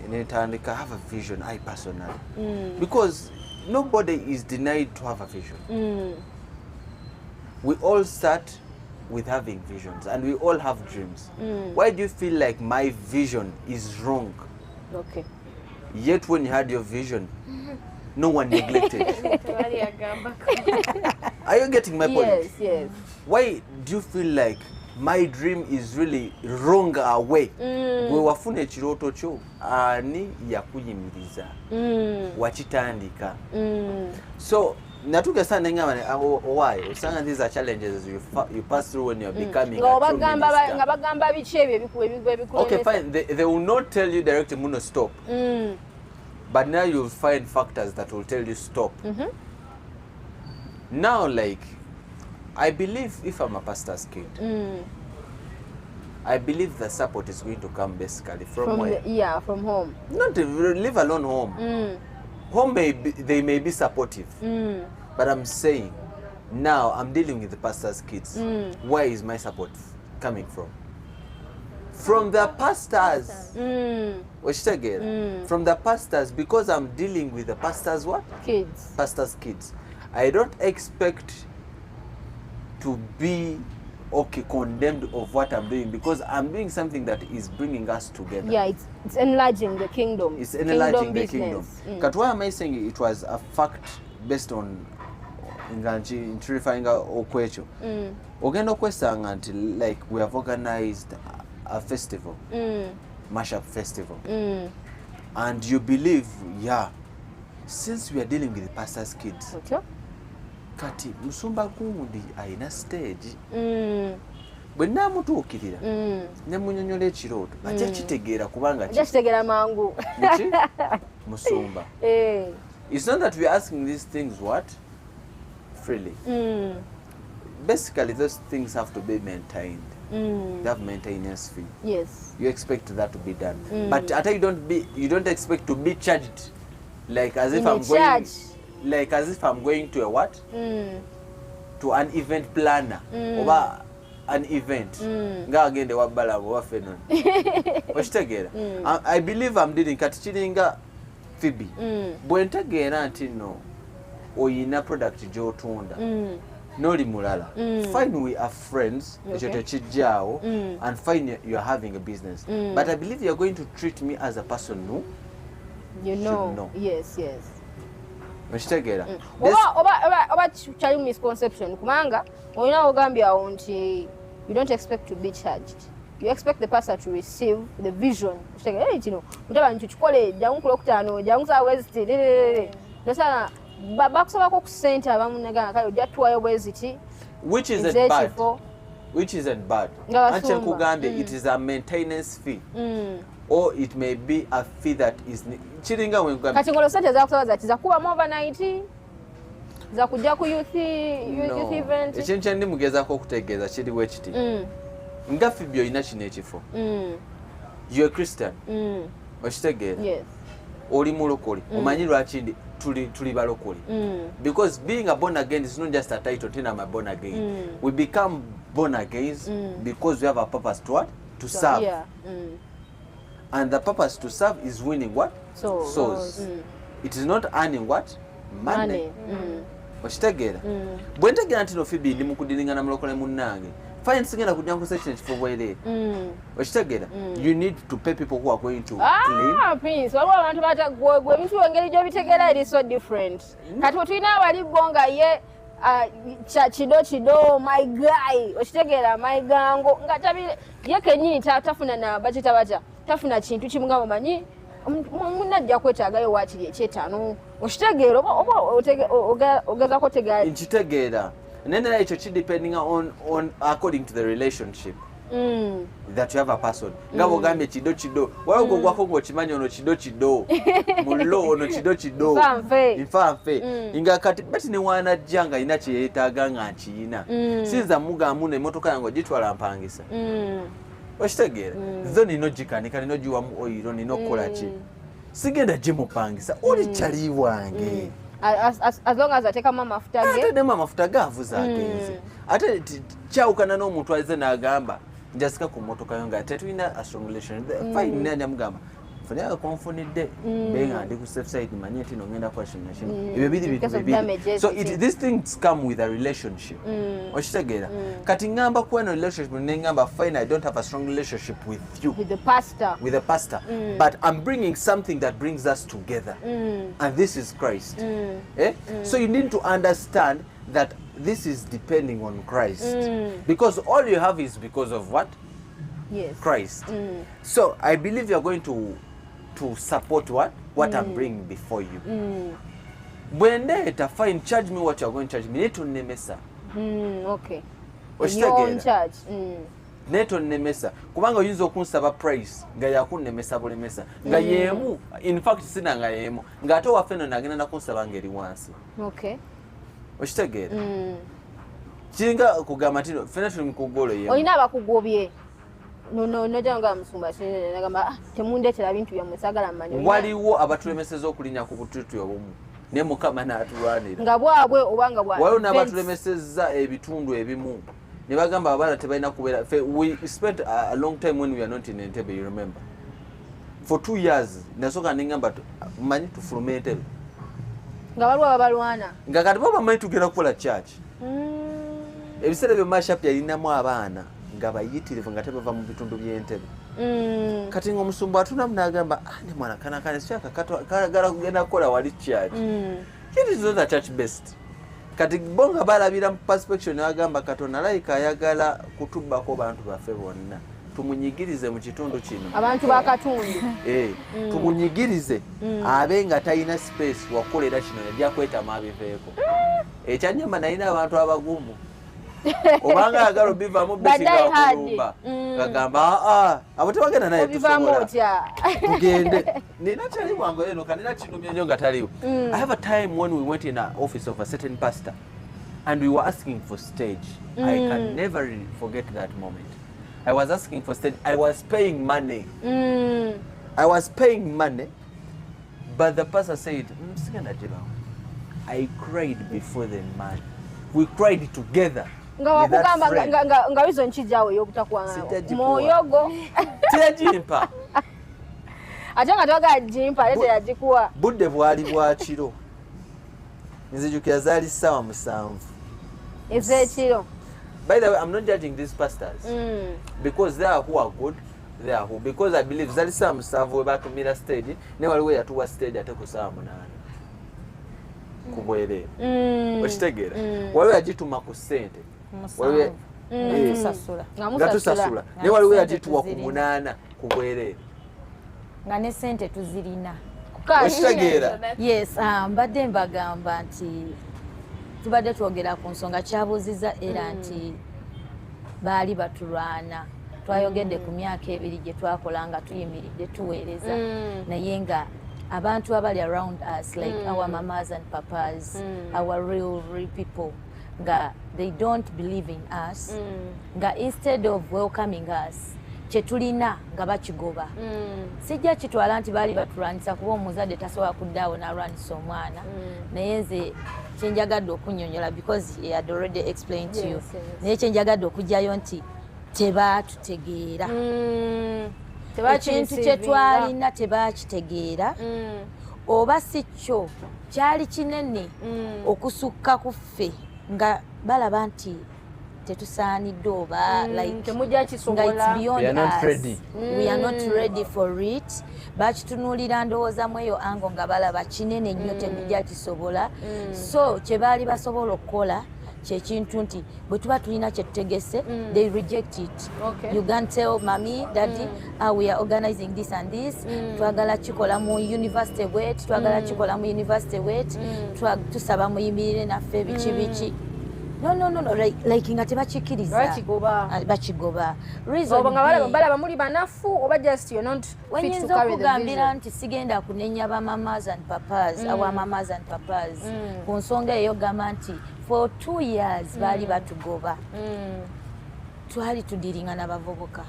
have a vision, I personally. Because nobody is denied to have a vision. We all start with having visions and we all have dreams. Why do you feel like my vision is wrong? Okay. Yet when you had your vision, no one neglected you. Are you getting my point? Yes, yes. Why do you feel like my dream is really wrong away? Gwe wafuna ekiroto kyo ani yakuyimiriza wakitandika. So natuka sana ngama why usanga these are challenges you pass through when you are becoming a true minister. Nga bagamba bichi ebyo. Okay, fine, they will not tell you directly muno stop. But now you'll find factors that will tell you stop. Now, like, I believe if I'm a pastor's kid, I believe the support is going to come basically from where? From home. Not leave alone home. Home they may be supportive, but I'm saying now I'm dealing with the pastor's kids. Where is my support coming from? From the pastors. From the pastors, because I'm dealing with the pastors' what? Kids. Pastors' kids. I don't expect to be condemned of what I'm doing, because I'm doing something that is bringing us together. Yeah, it's enlarging the kingdom. It's enlarging the kingdom. But why am I saying it was a fact based on Nganchi Okwecho? Ogenda okwesanga nti like we have organized a festival, mashup festival, and you believe, since we are dealing with the pastor's kids, kati musumba gundi aina stage bwe namutuukirira ne munyonyola ekirooto ajja kitegeera kubanga kitegeera mangu musumba. It's not that we are asking these things what freely. Basically those things have to be maintained. They have maintenance fee. Yes, you expect that to be done, but at you don't expect to be charged like as if I'm going to a what? To an event planner or an event. Nga agende wabala wa fenon. I believe I'm dealing katichiringa Phiebe. Bwentegeera nti no oyina product gy'otunda. Noli mulala. Fine, we are friends. And fine, you are having a business. But I believe you are going to treat me as a person who you know. Yes. Okitegera? Oba kyali misconception kubanga olina ogambye awo nti you don't expect to be charged. You expect the pastor to receive the vision. Hey, kino mutaba nti kikole jangu kulokutano jangu za west nosana bakusabako ku center abamunagana kale ojja tuwayo bweziti which isn't bad. Which isn't bad. Anche nkugambye it is a maintenance fee. Or it may be a fee that is chiringa when kati ngolo sente za kusaba zati za kuba overnight za kujja ku youth event ekintu ndi mugeza ko kutegeeza kiri wekiti nga Phiebe oyina kino ekifo you a Christian okitegeera oli mulokole omanyi lwaki tuli balokole because being a born again is not just a title tina I'm a born again we become born again because we have a purpose to serve and the purpose to serve is winning what? Souls. It is not earning what? Money. Okitegeera? Bwe ntegeera nti no Phiebe ndi mukudilingana mulokole munnange fine sigenda kujja nkusa kino ekifo bwerere okitegeera you need to pay people who are going to clean. Prince waliwo abantu batagwegwe ebintu engeri gyobitegeera eri so different kati otulina abaligo nga ye chido my guy okitegeera my gango nga tabire ye kenyini tafuna na bachita bacha tafuna kintu kimu nga bamanyi munajja kwetaagayo wakiri ekyetaano okitegeera oba ogezako tegeera nkitegeera nene ekyo kidepending on according to the relationship that you have a person nga bogambye kido waliwo gwako ng'okimanyi ono kido mulo ono kido nfanfe nga kati bati ne wanajja nga alina kye yeetaaga nga nkiyina sinza mugamu n'emmotoka yange ogitwala mpangisa okitegeera zo nina ogikanika nina ogiwamu oyiro nina okukola ki sigenda gimupangisa oli kyali wange as long as atekamu amafuta ge atedemu amafuta gaavuza agenze ate kyawukana n'omuntu alize n'agamba njasika ku mmotoka yo nga tetulina a strong relation fine nani amugamba funyaga konfunidde benga ndi ku safe side manye ati nongenda kwa shina ebyo biri bitu so these things come with a relationship okitegeera kati ngamba kwa no relationship nengamba fine I don't have a strong relationship with you with the pastor but I'm bringing something that brings us together and this is Christ so you need to understand that this is depending on Christ because all you have is because of what? Christ. So I believe you're going to support what I'm bringing before you. When they fine, charge me what you're going to charge me. Neto nemesa. Okay. Your own charge. Neto nemesa. Kubanga oyinza okunsaba price nga yakunemesa bulemesa. Nga yemu in fact sina nga yemu. Nga ate wafeno nagenda nakunsaba ngeri wansi. Okay. Okitegeera? Kinga kugamba tino fena tuli mukugolo yemu. Oyina abakugobye. No janga musumba shine nagamba temundetera bintu bya musagala manyo waliwo abatulemeseza okulinya ku bututu obumu ne mukama n'atulwanira nga bwabwe obanga bwa waliwo n'abatulemeseza ebitundu ebimu ne bagamba abaana tebalina kubeera we spent a long time when we are not in Entebbe you remember for 2 years nasoka ningamba manyi tufulume Entebbe nga waliwo abalwana nga kati baba manyi tugenda kukola church ebiseera byo mashup yalinamu abaana nga bayitirivu nga tebava mu bitundu by'Entebbe kati ng'omusumba atuna munagamba ne mwana kanakane sikyaka kagala kugenda kukola wali church it is not a church based kati bonga balabira mu perspection agamba Katonda like ayagala kutubbako bantu baffe bonna tumunyigirize mu kitundu kino abantu bakatundu tumunyigirize abe nga talina space wakolera kino yajja kwetama abiveeko ekyanyamba nalina abantu abagumu obanga agalo bivamo besinga okulumba agamba abo tebagenda naye tusobola tugende nina kyali bwangu eno kanina kinumya nnyo nga taliwo I have a time when we went in an office of a certain pastor and we were asking for stage I can never really forget that moment I was asking for stage I was paying money but the pastor said msigenda jibawo I cried before the man we cried together nga wakugamba nga wizo nchijawo yobutakwanga moyogo tiyajimpa ate nga toga jimpa lete yajikuwa budde bwali bwakiro nzijukira zaali ssaawa 7 ezekiro by the way I'm not judging these pastors because they are who are good they are who because I believe zaali ssaawa 7 we batumira stage ne waliwo yatuwa stage ate ku ssaawa 8 ku bwereere okitegeera waliwo yagituma ku ssente nga tusasula naye waliwo yagituwa ku 8 ku bwereere nga ne ssente tuzirina okitegeera yes mbadde mbagamba nti tubadde twogera ku nsonga kyabuuziza era nti baali batulwana twayogedde ku myaka 2 gye twakola nga tuyimiridde tuweereza naye nga abantu abali around us like our mamas and papas our real people nga they don't believe in us nga instead of welcoming us kyetulina nga bakigoba sijja kitwala nti baali batulwanyisa kuba omuzadde tasobola kuddaawo n'alwanyisa omwana naye nze kyenjagadde okunnyonnyola because he had already explained to you naye kyenjagadde okugjayo nti tebatutegeera ekintu kyetwalina tebakitegeera oba si kyo kyali kinene okusukka ku ffe nga balaba nti tetusaanidde oba like it's beyond us. We are not ready for it. Bakitunuulira ndowooza mu eyo ango nga balaba kinene nnyo temujja kisobola so kye baali basobola okukola kyekintu nti bwe tuba tulina kye tutegese they reject it. You can tell mommy daddy we are organizing this and this twagala kikola mu university wet twagala kikola mu university wet tusaba muyimirire naffe biki no like nga tebakikiriza bakigoba reason balaba muli banafu oba just you're not fit to carry the kugambira nti sigenda kunenya ba mamas and papas our mamas and papas ku nsonga eyo gamba nti for 2 years baali batugoba twali tudiringa n'abavubuka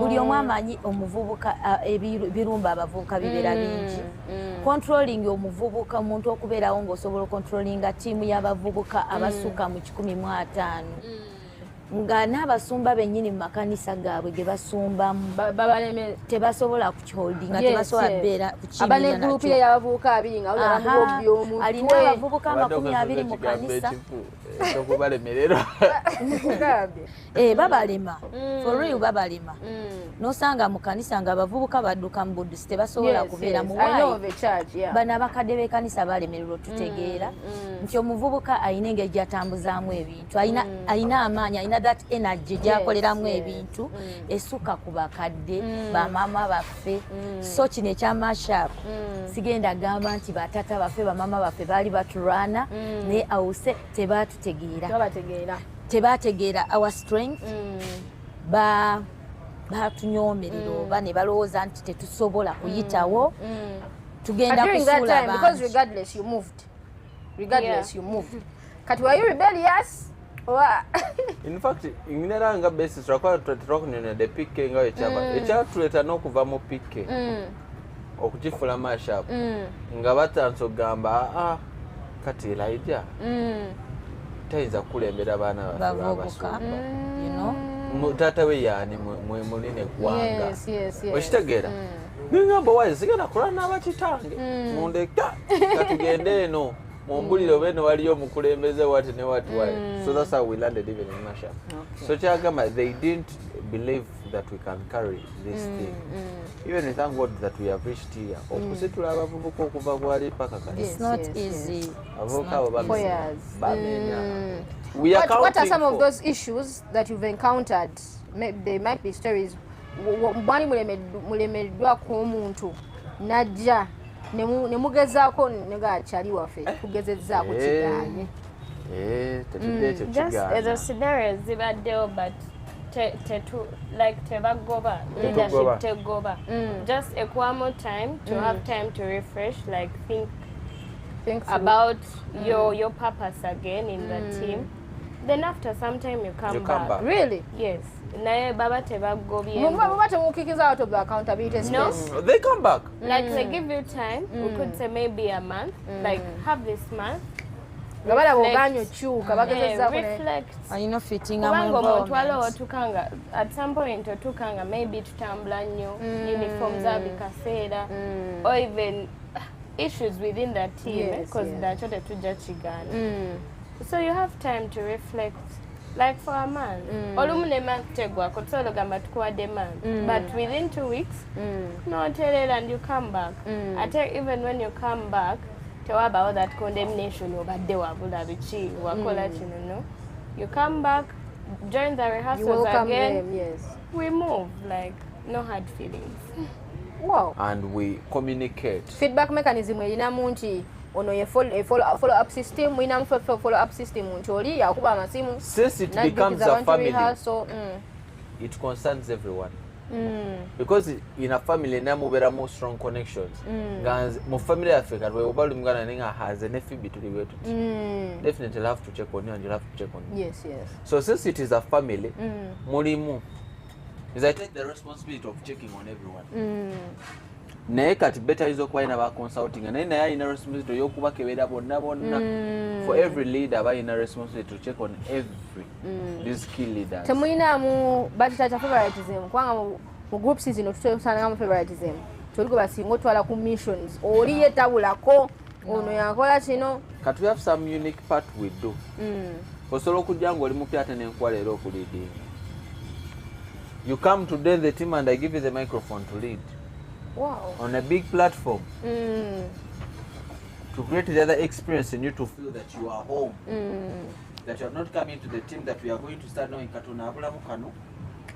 buli omu amanyi omuvubuka ebirumba abavubuka bibeera bingi controlling omuvubuka omuntu okubeerawo ng'osobola controllinga tiimu y'abavubuka abasukka mu 15 nga n'abasumba bennyini mu makanisa gaabwe ge basumbamu tebasobola kukiholdinga tebasobola kubeera kukialina abavubuka 20 mu kanisa babalema for real babalema nosanga mu kanisa nga abavubuka badduka mu buddusi tebasobola kubeera mu bano abakadde b'ekanisa balemererwa tutegeera nti omuvubuka ayina engeri gy'atambuzaamu ebintu ayina amaanyi ayina that energy gy'akoleramu ebintu esukka ku bakadde bamaama baffe so kino ekyamashup sigenda gamba nti batata baffe bamaama baffe baali batulwana naye awuse tebategeera our strength batunyomerera oba ne balowooza nti tetusobola kuyitawo tugenda kusuula because regardless you moved kati were you rebellious in fact inginera basis turakunena de pike nga ekyatuleeta n'okuva mu pike okukifula mashup nga batanso ogamba kati Elijah tayinza kukulembera abaana baffe taata we yaani munene gwanga okitegeera ningamba wayi sigenda kulwana n'abakitange mundeka katugende eno mumbuliro beno waliyo omukulembeze wati ne wati so that's how we landed even in Mashup. So kyagamba they didn't believe that we can carry this thing even we thank God that we have reached here okusitula abavubuka okuva gwali paka kati it's not easy what are some of those issues that you've encountered? There might be stories mwali mulemeddwako omuntu najja nemugezaako negakyali waffe tugezezzaako kigaanye ezo scenarios zibaddewo but tebagoba leadership tegoba just a more time to have time to refresh like think about your purpose again in the team. Then after some time you come back. Really? Yes. Naye baba tebagobye. Baba temukikiza out of the accountability space. No, they come back. Like they give you time. We could say maybe a month. Like have this month. Baba boganyo chuka bagezeza reflect. Ayino fitting omuntu waliwo otukanga at some point otukanga maybe tutambula nnyo uniforms abikaseera or even issues within the team because nakyo tetujja kigaana. So you have time to reflect. Like for a month, olumu ne month tegwako tsolo gamba tukuwadde month, but within 2 weeks, no tell and you come back. I tell even when you come back, tewabaawo that condemnation obadde wabula biki wakola kino no. You come back, join the rehearsals again. Them, yes. We move like no hard feelings. Wow. And we communicate. Feedback mechanism erinamu nti ono ye follow up system, mwinamu follow up system nti oli yakuba amasimu. Since it becomes a family, it concerns everyone. Because in a family there more strong connections. Mu family yaffe kati weoba lumugana nenga haze ne Phiebe tuli wetu. Definitely have to check on you and you have to check on you. Yes, yes. So since it is a family, mulimu is I take the responsibility of checking on everyone. Naye kati better izo kwa ina ba consulting and naye ina responsibility yokuba kebera bonna bonna. For every leader ba ina responsibility to check on every these key leaders. Temuyina mu batata favoritism kwanga mu groups zino tutusanga mu favoritism. Tuliko basinga otwala ku missions. Oli yetabulako ono yakola kino. Kati we have some unique part we do. Osobola okujja ng'oli mu pyata n'enkuwa leero okuleading. You come today the team and I give you the microphone to lead. Wow. On a big platform. To create the other experience in you to feel that you are home. That you are not coming to the team that we are going to start knowing katona abulamu kano.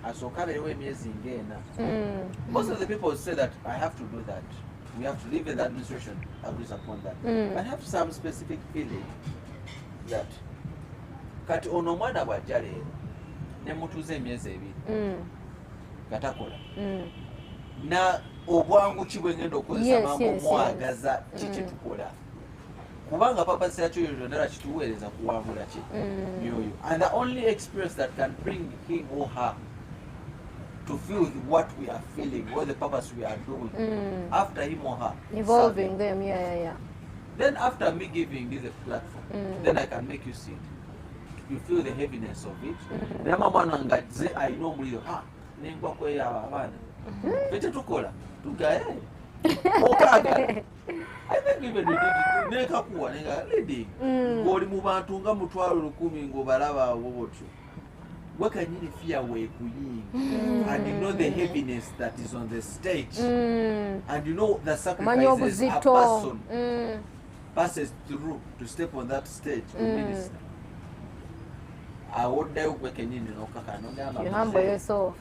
Asokabelewo emyezi ng'ena. Most of the people say that I have to do that. We have to live in the administration agrees upon that. I have some specific feeling that kati ono mwana bw'ajja leero ne mutuuza emyezi ebiri. Gatakola. Na obwangu ki bwe ngenda okozesa mangu mwagaza kiki tukola. Kubanga papa yakyo yonna kituweereza kuwangula ki myoyo. And the only experience that can bring him or her to feel what we are feeling, what the purpose we are doing, after him or her. Evolving them, yeah. Then after me giving this a platform, then I can make you see it. You feel the heaviness of it. Then mama nangaze I know mulio nengwa kwe ya abaana. Fete tukola. Tugaye. Okaga. I think even we did it. Neka kuwa nenga leading. Ngoli mu bantu nga mutwalo 10 ngo balaba wobotyo. What can you fear way and you know the heaviness that is on the stage, and you know the sacrifices a person passes through to step on that stage to minister. I would do what can you humble yourself.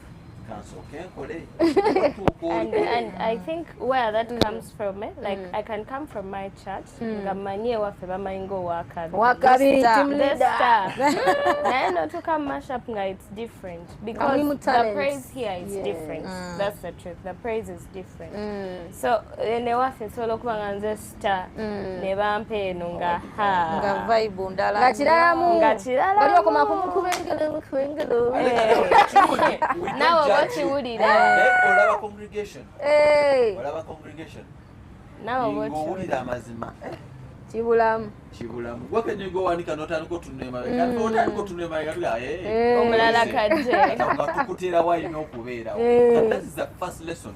And I think where that comes from, like I can come from my church, ngamanye wafe bamaingo wakabi team leader. No to come mash up nga it's different because the praise here is different. That's the truth. The praise is different. So ne wafe solo kubanga nze star ne bampe nunga nga vibe ndala ngachirala bali koma kumukubengelo now what you would olaba congregation olaba congregation now what you would amazima chibulamu wake nyigo wanika notaniko tunema kanto notaniko tunema gatuga omulala kaje ngatukutira wayi nokubeera. That is the first lesson.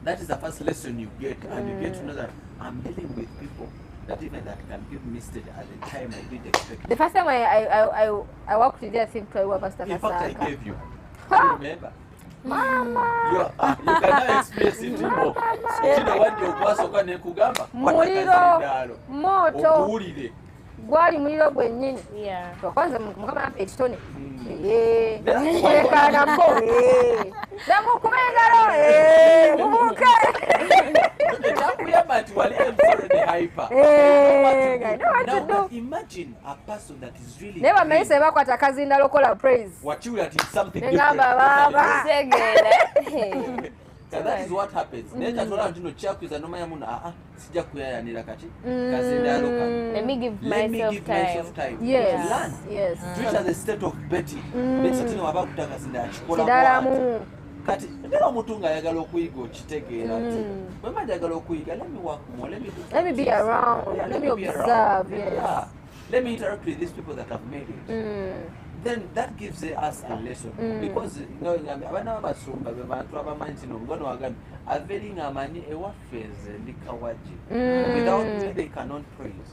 That is the first lesson you get, and you get to know that I'm dealing with people that even that can give me stage at the time I didn't expect. The first time I walked with you, I think I was Pastor Kasaka. In fact, I gave you. I remember. Mama. You cannot express it more. You know what you was going to kugamba. Muliro moto. Okuwulire. Gwali muliro gwennyini. Yeah. Kwanza mukama ekitone. Kana mbo. Damu kumengalo. Mubuke. Now imagine a person that is really never may say bakwata kazinda lokola praise. What you that is something different. Baba. So that is what happens. Neka tola ntino chakwiza noma ya muna sija kuyayanira kati kazinda loka. Let me give myself time. Yes. Learn. Yes. Treat as the state of Betty. Betty tino wabakutaka kazinda chikola kwa. Kati ndero mutunga yagala okuyiga okitegeera ati bwe majagala okuyiga let me be around, let me observe. Yes. Let me interact with these people that have made it. Then that gives us a lesson because you know abana basumba bebantu abamanyi no ngono wagani averi ngamani ewafeze likawaji. Without me they cannot praise.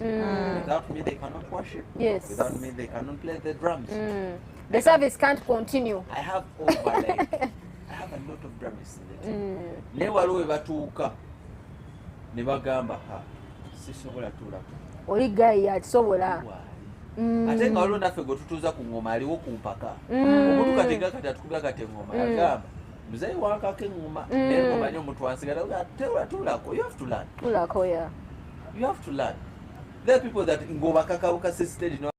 Without me they cannot worship. Yes. Without me they cannot play the drums. The service can't continue. I have I have a lot of drums in it. Ne waliwo batuuka ne bagamba sisobola tulako oli gayi atisobola ate nga waliwo naffe gwe tutuuza ku ngoma aliwo ku mpaka omuntu kati nga kati atukubira kati engoma yagamba muzeyi wankako engoma naye ngoma nyo omuntu wansigala tulako you have to learn tulako ya you have to learn there are people that ngobakakabuka stage no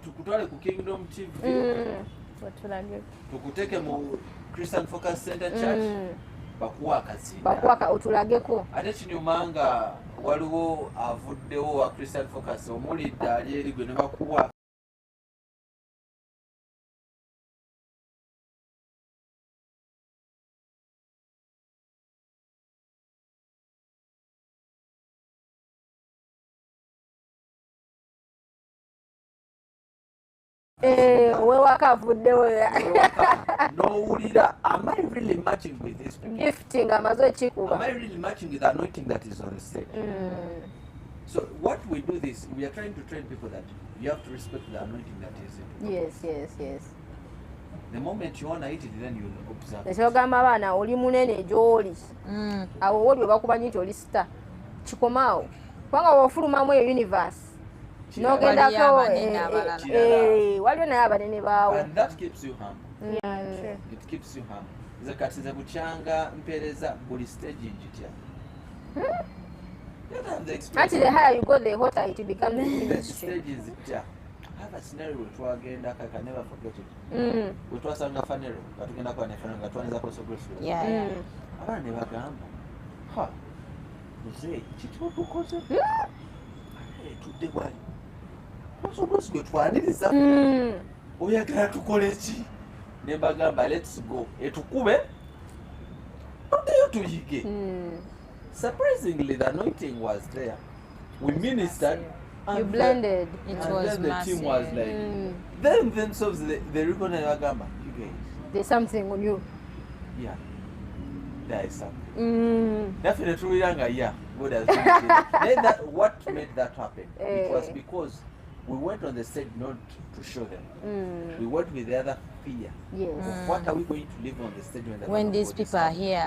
tukutwale ku Kingdom TV tukuteke mu Christian Focus Center Church bakuwa akazinda otulageko ate kinyumanga waliwo avuddewo wa Christian Focus omulidde ali eri gwe ne bakuwa wewaka avuddewo n'owulira am I really matching with this gifting amaze ekikuba am I really matching with the anointing that is on the stage so what we do this we are trying to train people that you have to respect the anointing that is in yes the moment you want to eat it then you will observe ekyogamba abaana oli munene gy'oli awo woli webakumanyi nti oli sita kikomaawo kubanga wofulumamu eyo universe nogendako waliwo naye abanene baawo and that keeps you humble it keeps you humble nze kati nze bukyanga mpeereza buli stage njitya actually the higher you go the hotter it becomes the stage is itya have a scenario twagenda I can never forget it wetwasanga fanero batugenda kwa nefano nga twanza ko sogolso abaana ne bagamba muze kitutukoze tudde bwali sogolso gwe twaniriza oyagala tukole ki ne bagamba let's go etukube tuddeyo tuyige surprisingly the anointing was there we ministered you blended it was then the massive. team was like them themselves they recognize bagamba you guys there's something on you yeah there is something definitely yeah God has then that what made that happen it was because we went on the stage not to show them we went with the other fear of what are we going to live on the stage when these people are here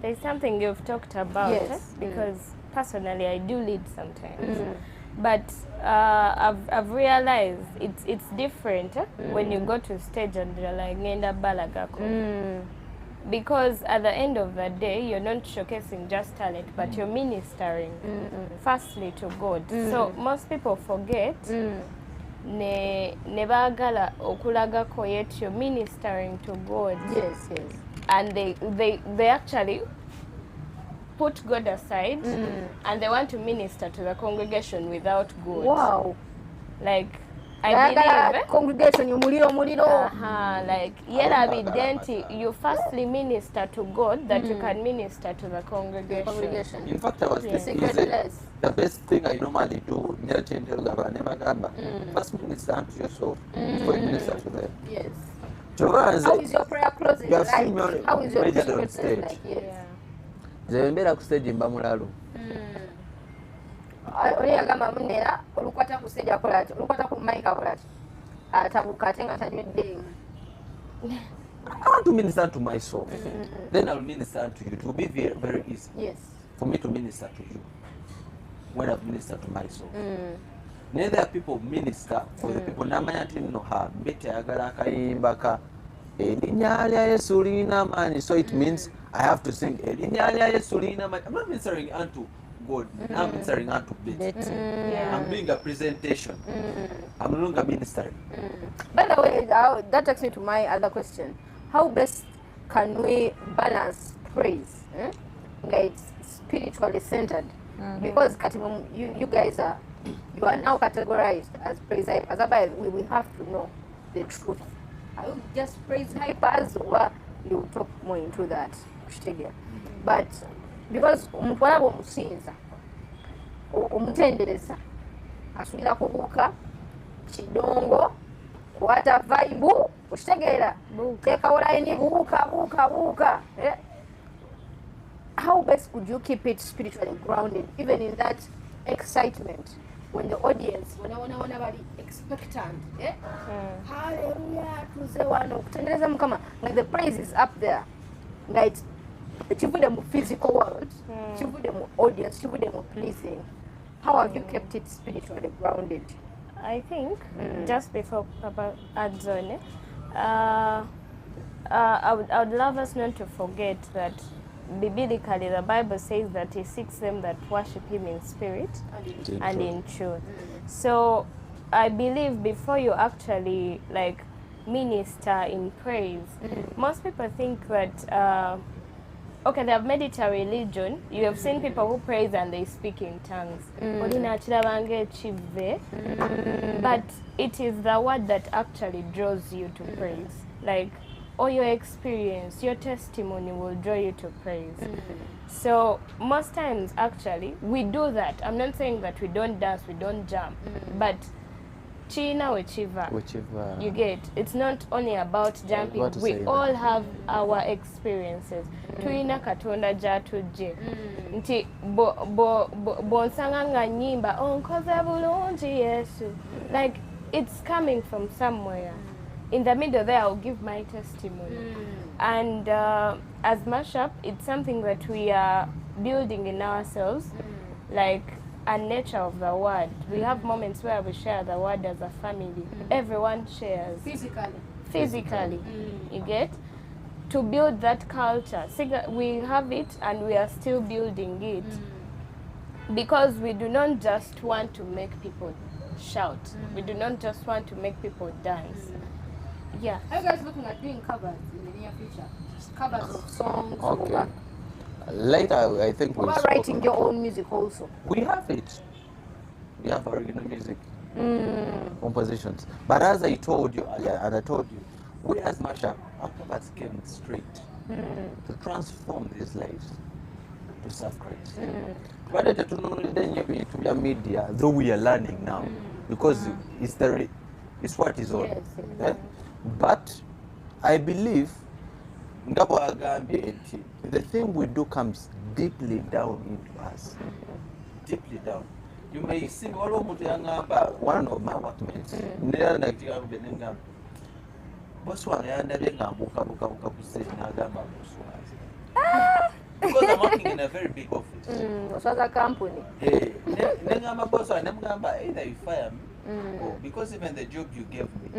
There's something you've talked about because personally I do lead sometimes but I've realized it's different when you go to stage and you're like ngenda balagako because at the end of the day you're not showcasing just talent but you're ministering firstly to God so most people forget ne bagala okulagako yet you're ministering to God yes and they actually put God aside and they want to minister to the congregation without God. Wow. Like, I believe congregation muliro. like you firstly minister to God that you can minister to the congregation. In fact, I was thinking the best thing I normally do first minister unto yourself before you minister to them. Yes. How is your prayer closing like? How is your prayer on stage? Like? Yes. Zembera ku stage mba mulalo. Oli agamba munera olukwata ku stage akola ati olukwata ku mic akola ati atabuka atenga tajwedde. I want to minister to myself. Then I'll minister to you. It will be very, very easy. Yes. For me to minister to you when I've ministered to myself. Neither people minister for the people namanya nti nno ha mbete ayagala akayimba ka erinnya lya Yesu lirina amaanyi. So it means I have to sing erinnya lya Yesu lirina amaanyi. I'm not ministering unto God. I'm ministering unto Betty. I'm doing a presentation. I'm no longer ministering. By the way, that takes me to my other question. How best can we balance praise? It's spiritually centered. Because you guys are now categorized as praise hypers. Otherwise, we have to know the truth. Are you just praise hypers, or you talk more into that? But because umutwala bw'omusinza omutendereza asunira kubuuka kidongo kwata vaibu okitegeera teekawo layini buuka. How best could you keep it spiritually grounded even in that excitement when the audience wanaona bali expectant? Hallelujah tuze wano kutendereza mukama, like the praise is up there, like chivude mu physical world, chivude mu audience, chivude mu pleasing. How have you kept it spiritually grounded? I think just before Papa adds on, I would love us not to forget that biblically the Bible says that he seeks them that worship him in spirit and in truth. So I believe before you actually like minister in praise, most people think that okay, they have made it a religion. You have seen people who praise and they speak in tongues. But it is the word that actually draws you to praise. Like, or your experience, your testimony will draw you to praise. So most times, actually, we do that. I'm not saying that we don't dance, we don't jump, but whichever you get, it's not only about jumping. We all have our experiences. Tuina katonda jatuje nti bonsanga nga nyimba onkoze bulungi Yesu, like it's coming from somewhere. In the middle there I'll give my testimony. And as mashup, it's something that we are building in ourselves, like a nature of the word. We have moments where we share the word as a family. Everyone shares. Physically. You get? To build that culture. We have it and we are still building it. Because we do not just want to make people shout. We do not just want to make people dance. Yeah. Are you guys looking at doing covers in the near future? Covers of songs? Okay. Later, I think we'll writing your own music also. We have it. We have original music compositions. But as I told you earlier, and I told you, we as Masha, our purpose came straight to transform these lives, to serve Christ. But to the media, though we are learning now, because it's what is all. Yes, exactly. But I believe the thing we do comes deeply down into us. Deeply down. You may see one of my workmates. Because I'm working in a very big office. Was a company. Either you fire me, or because even the job you gave me,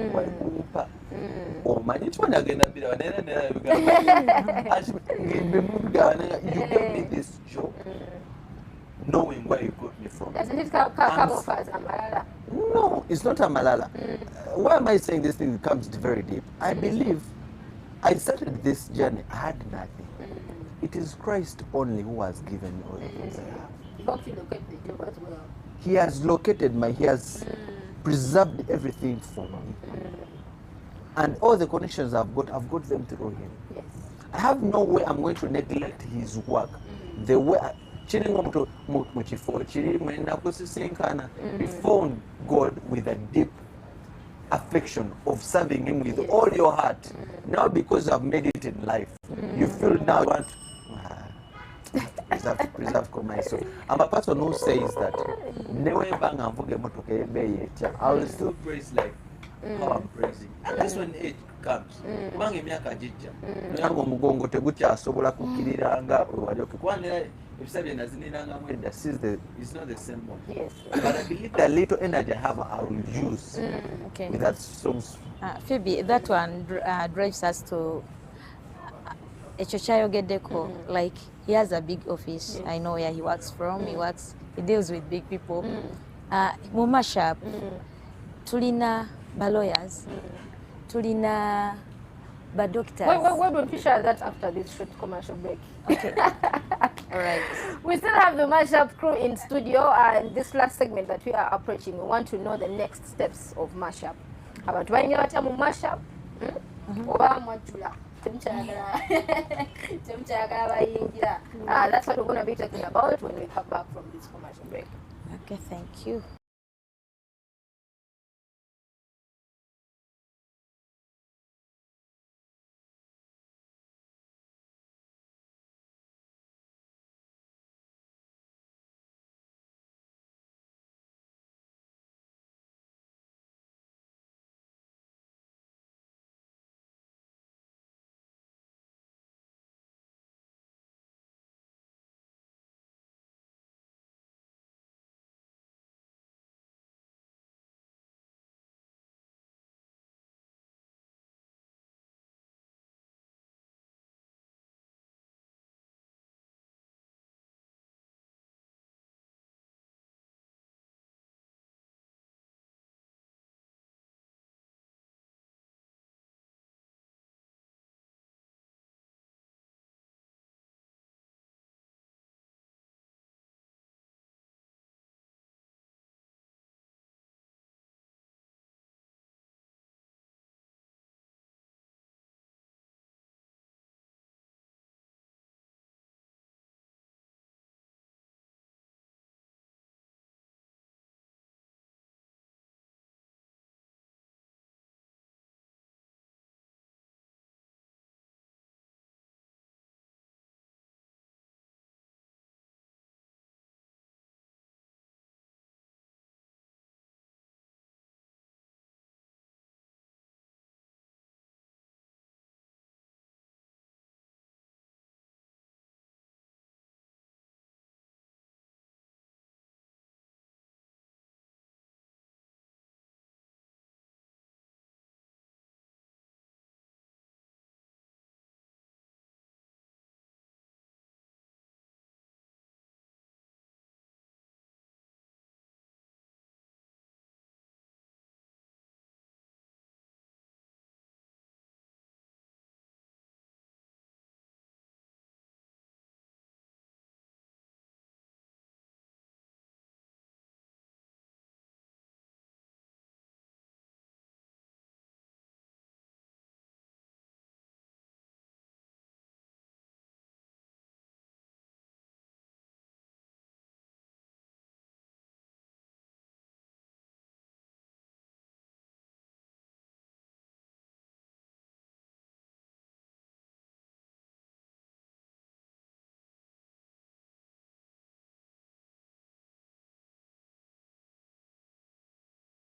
or my one again, you gave me this job, knowing where you got me from. Doesn't it come off as a malala? No, it's not a malala. Why am I saying this thing comes very deep? I believe I started this journey, I had nothing. it is Christ only who has given me all the things I have. Got to locate the job as well. He has located he has preserved everything for me. And all the connections I've got them through him. Yes. I have no way I'm going to neglect his work. The way we found God with a deep affection of serving him with all your heart. Not because I've made it in life. You feel now you want preserve myself. I'm a person who says that I will still praise like how I'm praising. And that's when age comes. It's not the same one. Yes. But I believe the little energy I have, I will use with that songs. Phoebe, that one drives us to Echochayogedeko. Like, he has a big office. I know where he works from. He deals with big people. Mumashap, tulina ba lawyers, tulina ba doctors. Why don't we share that after this short commercial break? Okay. All right. We still have the mashup crew in studio, and this last segment that we are approaching, we want to know the next steps of mashup. Abantu bayingira batya mu mashup? Oba mwajula. Temchagala bayingira. That's what we're going to be talking about when we come back from this commercial break. Okay, thank you.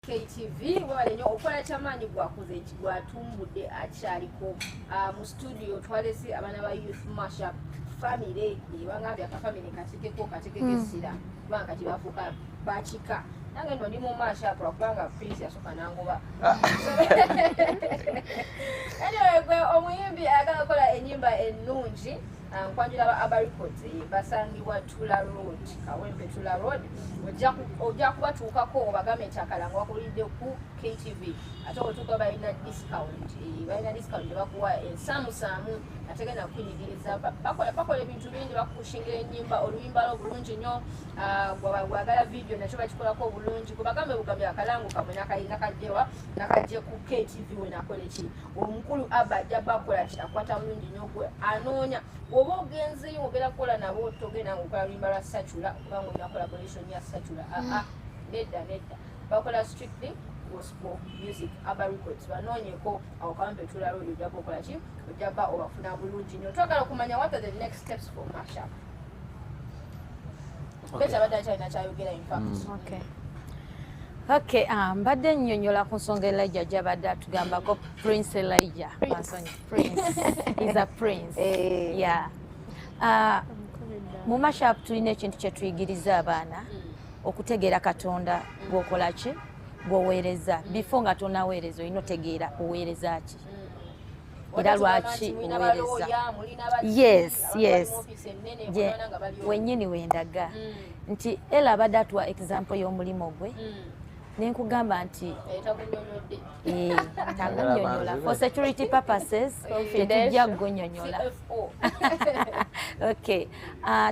KTV walenyo okola chamanyi gwakoze gwatumbudde akyaliko mu studio twalesi abaana ba youth mashup family ebangambye akafamily katekeko sira kubanga kibafuuka bakika nange ndo ndi mu mashup lwakubanga Prince yasooka nangoba anyway gwe omuyimbi ayagala kukola ennyimba ennungi nkwanjula aba records basangibwa Tula Road Kawempe Tula Road ojja kubatuukako obagambe nti akalango wakulidde ku KTV ate otuuka balina discount bakuwa ensamusaamu ate genda kukunyigiriza bakola ebintu bingi bakukushingira ennyimba oluyimba obulungi nnyo bwagala video nakyo bakikolako obulungi kubagambe bugambe akalango kamwe nakajje ku KTV wenakola eki omukulu aba ajja bakola ki akwata bulungi nnyo gwe anoonya oba ogenzeyo ogera kukola nabo togenda ngokola luyimba lwa Satula kubanga olina collaboration ya Satula nedda bakola strictly gospel music aba records banoonyeko awo Kawempe Tula Road ojja kukola ki ojja ba obafuna bulungi nnyo twagala okumanya what are the next steps for mashup beta badda kyalina kyayogera in fact Okay, mbadde nnyonnyola ku nsonga Elijah gy'abadde atugambako Prince Elijah. Prince. He's a prince. Yeah. Mu mashup tulina ekintu kye tuyigiriza abaana okutegeera Katonda bw'okola ki bw'oweereza. Before nga tonaweereza olina otegeera oweereza ki. Era lwaki oweereza. Yes. Wennyini wendaga. Nti Ella abadde atuwa example y'omulimu gwe. Nenkugamba nti tagunnyonnyola for security purposes tetujja kugunnyonnyola. Okay,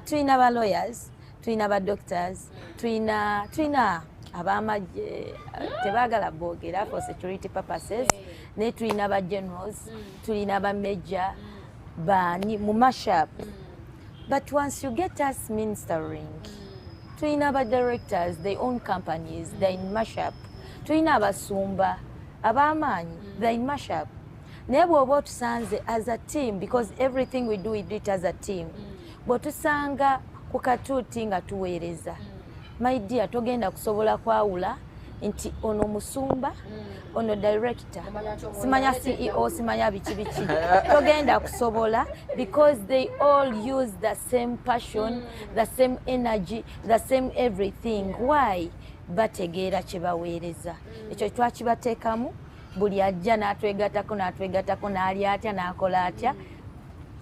tulina ba lawyers, tulina ba doctors, tulina abamagye tebaagala boogera for security purposes, ne tulina ba generals, tulina ba major bani mu mashup. But once you get us ministering, tulina aba directors, they own companies, they're in mashup. Tulina Basumba, Abaana, they're in mashup. Naye bw'oba otusanze as a team, because everything we do it as a team. Bw'otusanga ku katuuti nga tuweereza. My dear, togenda kusobola kwawula nti ono musumba, ono director, simanya CEO, simanya biki. Togenda kusobola because they all use the same passion, the same energy, the same everything. Why? Bategeera kye baweereza. Ekyo twakibateekamu, buli ajja n'atwegatako n'ali atya n'akola atya.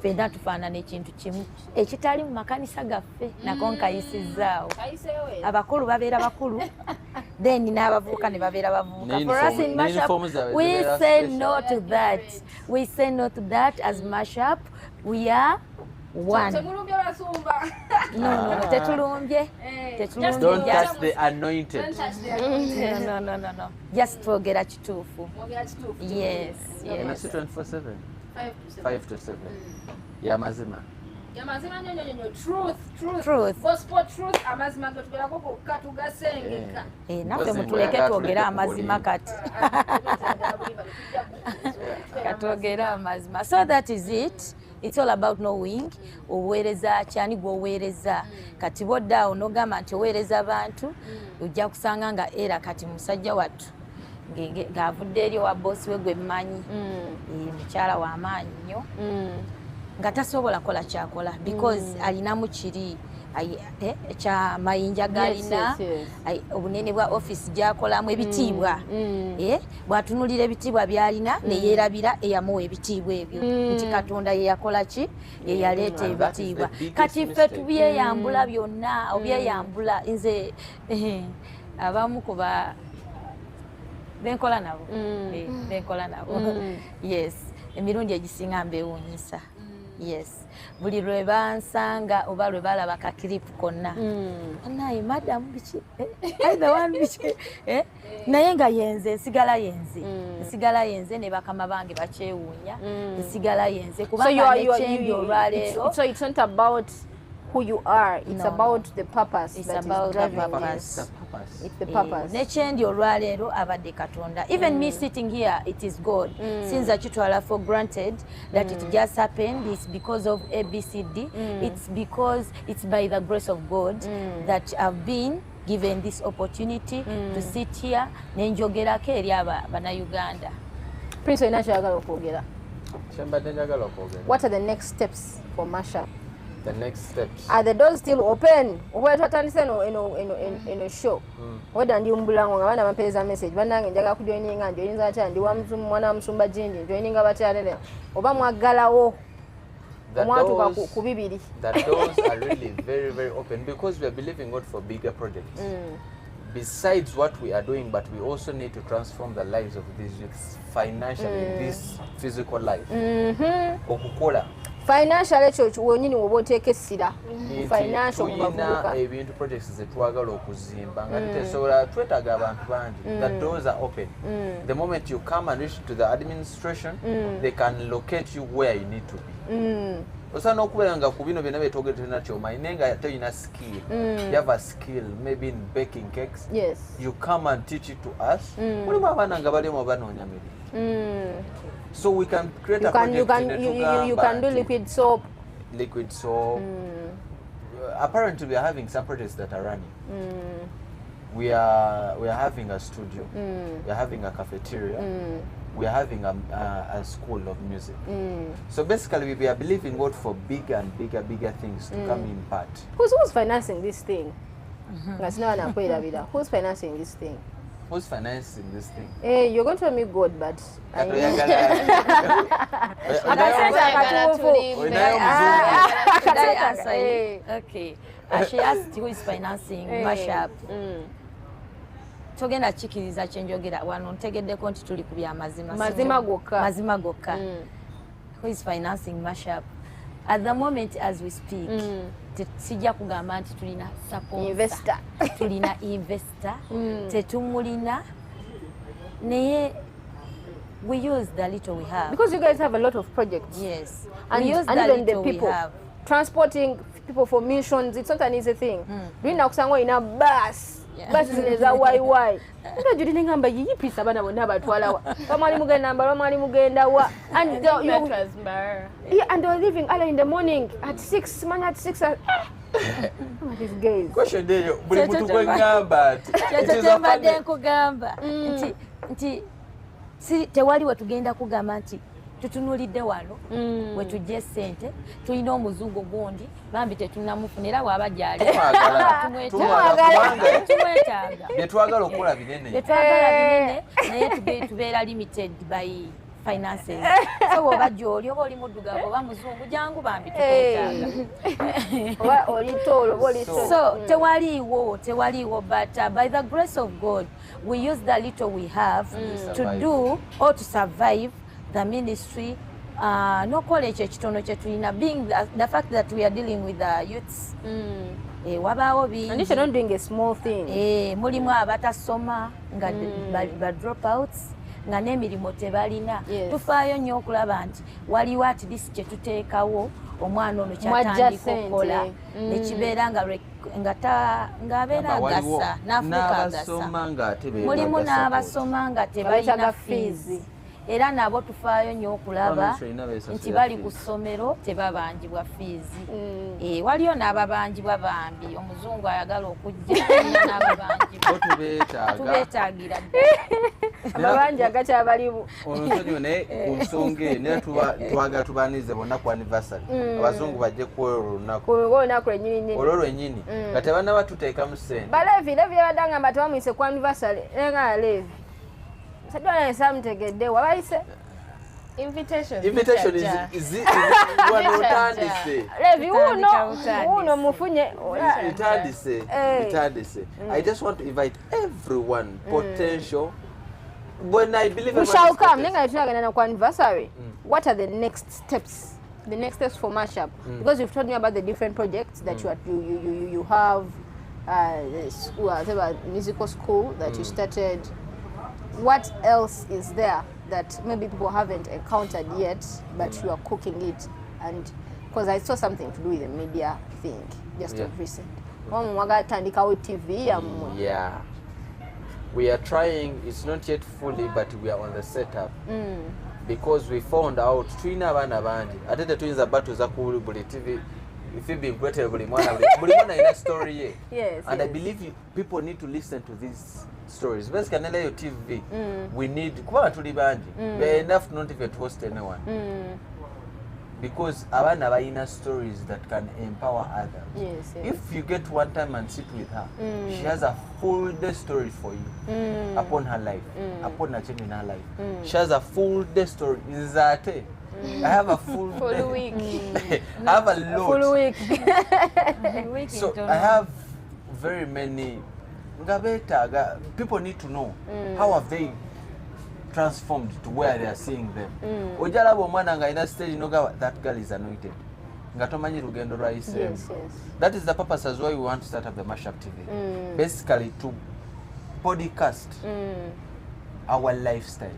Fena tufaanana ekintu kimu ekitali mu makanisa gaffe nako nkayisizaawo. Abakulu babeera bakulu then n'abavubuka ne babeera bavubuka. For us in mashup, we say no to that. We say no to that as mashup. We are one. No, tetulumbye. Don't touch the anointed. No. Just twogera kituufu. Yes. That's 24/7. 5 to 7. Yamazima nnyo truth gospel truth amazima gatugerako kokka tugasengeka naffe mutuleke twogere amazima kati katwogere amazima. So that is it. It's all about knowing oweereza kyani gwoweereza. Kati boddaawo n'ogamba nti oweereza abantu ojja kusanga nga era kati musajja wattu ng'avudde eri owa boosi we gwe mmanyi mukyala w'amaanyi nnyo nga tasobola kola kyakola because alinamu kiri ekyamayinja galina obunene bwa office gyakolamu ebitiibwa bw'atunulira ebitiibwa byalina neyeerabira eyamuwa ebitiibwa ebyo nti Katonda yeyakola ki yeyaleeta ebitiibwa. Kati ffe tubyeyambula byonna obyeyambula. Nze abamu kuba benkola nabo yes emirundi egisinga mbeewuunyisa. Yes, buli lwe bansanga oba lwe balaba kakiripu konna naye madamu biki either one biki naye nga yenze nsigala yenze ne bakama bange bakyewuunya nsigala yenze kubanga nekyendi olwaleero. So it's not about who you are, it's about the purpose. It's about the purpose. It's the purpose. Nekyendi olwaleero abadde Katonda. Even me sitting here, it is God. Since akitwala for granted that it just happened, it's because of ABCD. It's because it's by the grace of God that I've been given this opportunity to sit here nenjogerako eri Bannayuganda. Prince, olina kyagala okwogera? Kyembadde njagala okwogera. What are the next steps for mashup? The next steps. Are the doors still open? Oba twatandise eno show. Weda ndi mbulango nga bana bampeeza message. Bannange njagala kujoininga njoyinza atya ndi wa mwana wa Musumba Jinji njoininga batyalele. Oba mwagalawo omwatuuka ku bibiri. The doors are really very, very open because we are believing God for bigger projects. Besides what we are doing, but we also need to transform the lives of these youths financially in this physical life. Okukola. Financial ekyo wonyini woba oteeka essira. Financial tulina ebintu projects zetwagala okuzimba nga tutesobola twetaaga abantu bangi. The doors are open. The moment you come and reach to the administration, they can locate you where you need to be. Osana okubeera nga ku bino byonna byetwogere nakyomanyi naye nga ate olina skill. You have a skill maybe in baking cakes. Yes. You come and teach it to us. Mulimu abaana nga balimu banoonya mirimu. So we can create a project. You can do liquid soap. Liquid soap. Apparently, we are having some projects that are running. We are having a studio. We are having a cafeteria. We are having a school of music. So basically, we are believing God for bigger and bigger things to come in part. Who's financing this thing? Who's financing this thing? Who's financing this thing? Hey, you're going to tell me God, but okay. She asked who is financing Mashup. Togenda chikiriza kyenjogera wano ntegeddeko nti tuli ku bya mazima gokka. Who is financing Mashup? At the moment as we speak, sijja kugamba nti tulina investor. Tulina investor. Tetumulina. Naye we use the little we have. Because you guys have a lot of projects. Yes. And we use and the even little the people. we have. Transporting people for missions, it's not an easy thing. Lina kusanga ina bus. Bus zineza why. Nda juli ngamba yiyipisa abana bonna batwala. Kamali mugenda mbalo mali mugenda wa. And and they're leaving early in the morning at 6, man at 6. These guys. Question day, buli mutu kwengamba. Kyetembadde nkugamba nti si tewali wetugenda kugamba nti tutunulidde wano wetujje ssente tulina omuzungu gundi bambi tetunamufunira bw'aba gyali tumwetaaga byetwagala okukola binene naye tubeera limited by finances. So oba gy'oli oba oli muddugavu oba muzungu jangu bambi tukwetaaga. So tewaliiwo but by the grace of God we use the little we have to do or to survive the ministry. Nokola ekyo ekitono kye tulina being the fact that we are dealing with the youths. Wabaawo bingi. And you're not doing a small thing. Mulimu abatasoma nga ba dropouts nga n'emirimu tebalina. Tufaayo nnyo okulaba nti waliwo at least kye tuteekawo omwana ono kyatandika okukola nekibeera ng'abeera agasa n'afuuka agasa. Mulimu n'abasoma nga tebalina fees. Era nabo tufaayo nnyo okulaba nti bali ku ssomero tebabangibwa fees. Waliyo n'ababangibwa bambi omuzungu ayagala okujja n'ababangibwa tubeetaagira ababanja agakyabalimu olusonyiwo naye ku nsonga naye twagala tubaanize bonna ku anniversary abazungu bajje kuolunaku olwo lwennyini nga tebannaba tuteekamu ssente baleevi yabadde ngamba tebamuyise ku anniversary nga leevi sadwala nsamutegedde wabayise invitation is wanotandise levi uno mufunye itandise. I just want to invite everyone potential. When I believe we shall come nenga tunagenda ku anniversary. What are the next steps for Mashup? Because you've told me about the different projects that you have musical school that you started. What else is there that maybe people haven't encountered yet, but you are cooking it? And because I saw something to do with the media thing just of recent. TV. Yeah. We are trying, it's not yet fully, but we are on the setup. Because we found out, twina abana bangi. Ate tuyinza battu za ku buli TV. Phiebe nkwetera buli mwana ina story ye. Yes. And I believe people need to listen to these stories. Basically, on your TV, we need kuba tuli bangi. We are enough not even to host anyone. Because abana bayina stories that can empower others. Yes. If you get one time and sit with her, she has a full day story for you upon her life, upon her change in her life. She has a full day story. Izate I have a full week. I have a lot. Full week. So I have very many. People need to know how have they transformed to where they are seeing them. Ojala bomwana nga ina stage noga that girl is anointed. Ngatomanyi rugendo rwa Ezimu. Yes. That is the purpose as why we want to start up the Mashup TV. Basically to podcast our lifestyle.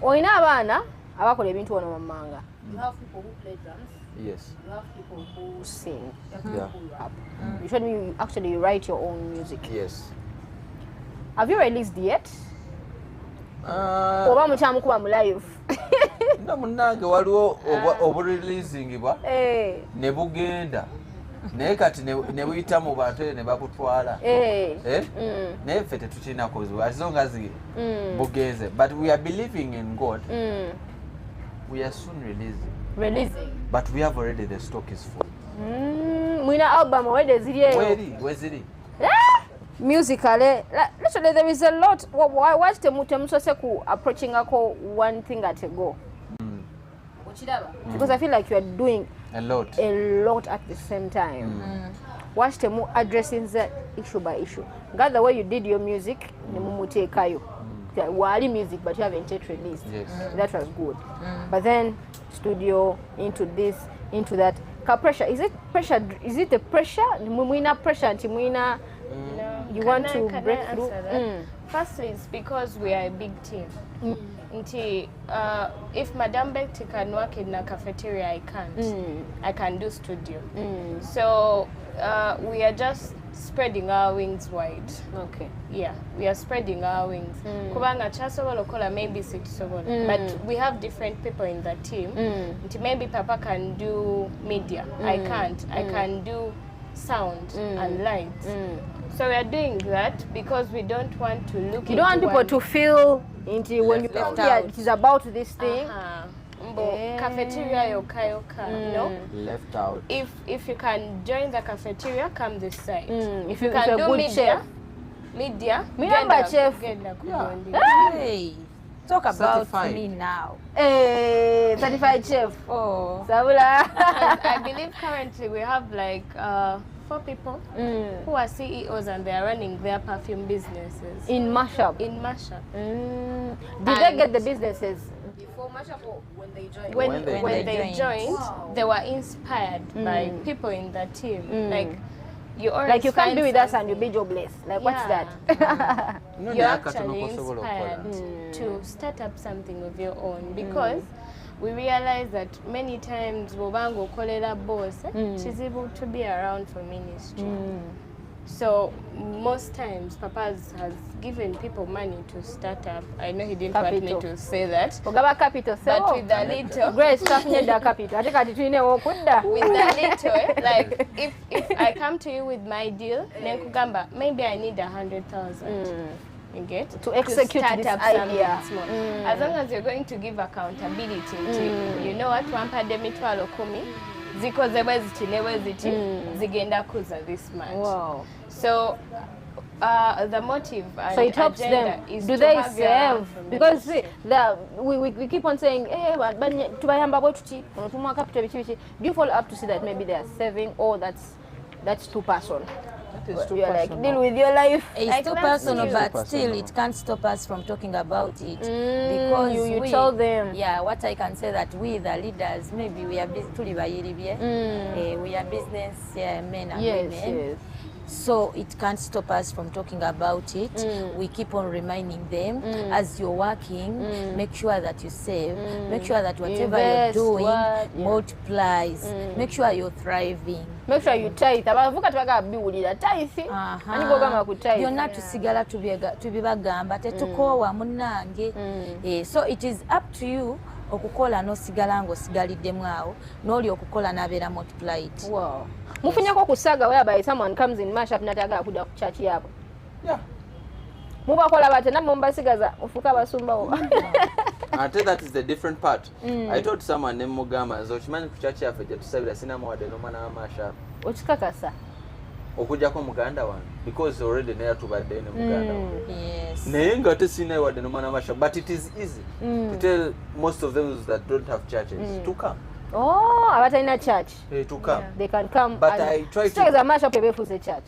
Oina abaana abakola ebintu wano mamanga. You have people who play drums. Yes. You have people who sing. Yeah. Who rap. You showed me you actually write your own music. Yes. Have you released yet? Oba mukyamukuba mu live. Na munange waliwo obureleasingibwa ne bugenda naye kati ne buyita mu bantu ne bakutwala naye ffe tetukirina kozibwa as long as bugenze, but we are believing in God. We are soon releasing, but we have already, the stock is full. Mwina album already zirieyo. Where ziri? Musically, literally there is a lot. Why temusose ku approaching ako one thing at a go? Because I feel like you are doing a lot at the same time. Watch temu addressing that issue by issue. Got the way you did your music, nemumutekayo. Wali music, but you haven't yet released. Yes. That was good. But then studio, into this, into that. Pressure. Is it pressure? Is it the pressure? Mwina pressure. Mwina. You want to break through? Firstly, it's because we are a big team. If Madam Betty can work in a cafeteria, I can't. I can do studio. So we are just spreading our wings wide. Okay. Yeah, we are spreading our wings. Kubanga chasobola kola maybe situsobola. But we have different people in the team. Maybe Papa can do media. I can't. I can do sound and lights. So we are doing that because we don't want to look. You don't want people to feel into when you out. Yeah, it is about this thing. Cafeteria yoka, no. Left out. If you can join the cafeteria, come this side. If you can do media, chef. Hey, talk about me now. Hey, certified chef. Oh, Sabula. I believe currently we have like 4 people who are CEOs and they are running their perfume businesses In Mashup. Did they get the businesses before Mashup or when they joined? When they joined, they were inspired by people in the team. Like you can't be with us and you be jobless. Like what's that? You're actually inspired to start up something of your own because we realize that many times Bobango Kolera boss, she's able to be around for ministry. So most times Papa's has given people money to start up. I know he didn't want me to say that. But with a little great stuff need the capital. I think I did know with a little, like if I come to you with my deal, then Kugamba, maybe I need 100,000. You get to execute this idea. As long as you're going to give accountability, you know what? One pandemic kumi ziko ziti zigenda kuza this month. Wow. So the motive and so it helps them. Is do they save? Because we keep on saying, do you follow up to see that maybe they are saving or that's 2 person? You're like, deal with your life. It's like too personal, but still it can't stop us from talking about it. Because you tell them. Yeah, what I can say that we the leaders, maybe we are we are business men and women. Yes. So it can't stop us from talking about it. We keep on reminding them as you're working, make sure that you save, make sure that whatever you're doing multiplies, make sure you're thriving. Make sure you tithe. Abavuka tebagabiwulira tithe. Anigogamba ku tithe. Byonna tusigala tubibagamba tetukoowa munnange. So it is up to you okukola nosigala ng'osigaliddemu awo n'oli okukola n'abeera multiplied. Wow. Mufunyako kusaga whereby someone comes in Mashup natagala kudda ku church yabo. Yeah. Mubakola bate namwe mbasigaza ofuka basumba wo. I tell that is the different part. I told someone nemugamba zo chimanyi ku church yafe gye tusabira sina mwadde no mwana wa Mashup. Okikakasa. okujjako muganda wange because already neera tubadde ne muganda wange. Yes. Naye nga tesina wadde nomwana masha, but it is easy to tell most of them that don't have churches to come. Oh, abatalina church. To come. They can come. But I try to. Still, the mashup ebefuze church.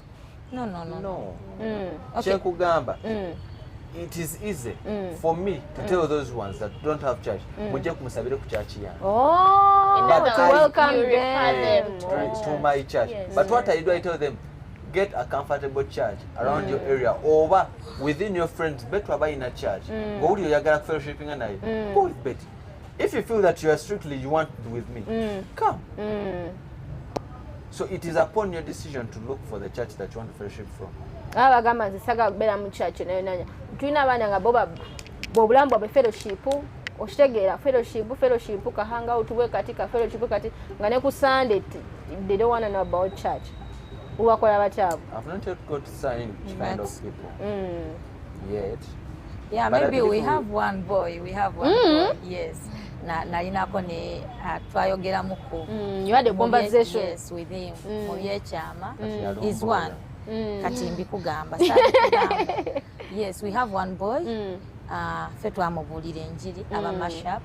No. Okay. Kyekugamba. It is easy for me to tell those ones that don't have church. Mujje kumusabire ku church yange. Oh, but to welcome them to my church. Yes. But what I do, I tell them, get a comfortable church around your area or within your friends. Better buy in a church. Go to your fellowshipping and I go with Betty. If you feel that you are strictly you want with me, come. So it is upon your decision to look for the church that you want to fellowship from. Abagamba nze saga kubeera mu church nayo nanya. Tulina abaana nga bobulambu bwabwe fellowship, okitegeera fellowship kahanga out we katika fellowship kati nga ne ku Sunday they don't want to know about church. Uwakola batyabu. I've not yet got signed kind of people yet. Yeah, but maybe we have one boy. Boy, yes. Nalinako ne twayogeramuko. You had a conversation. Yes, with him. Mubyechama is one. Kati mbikugamba. Yes, we have one boy. Ffe twamubulira enjiri aba mashup.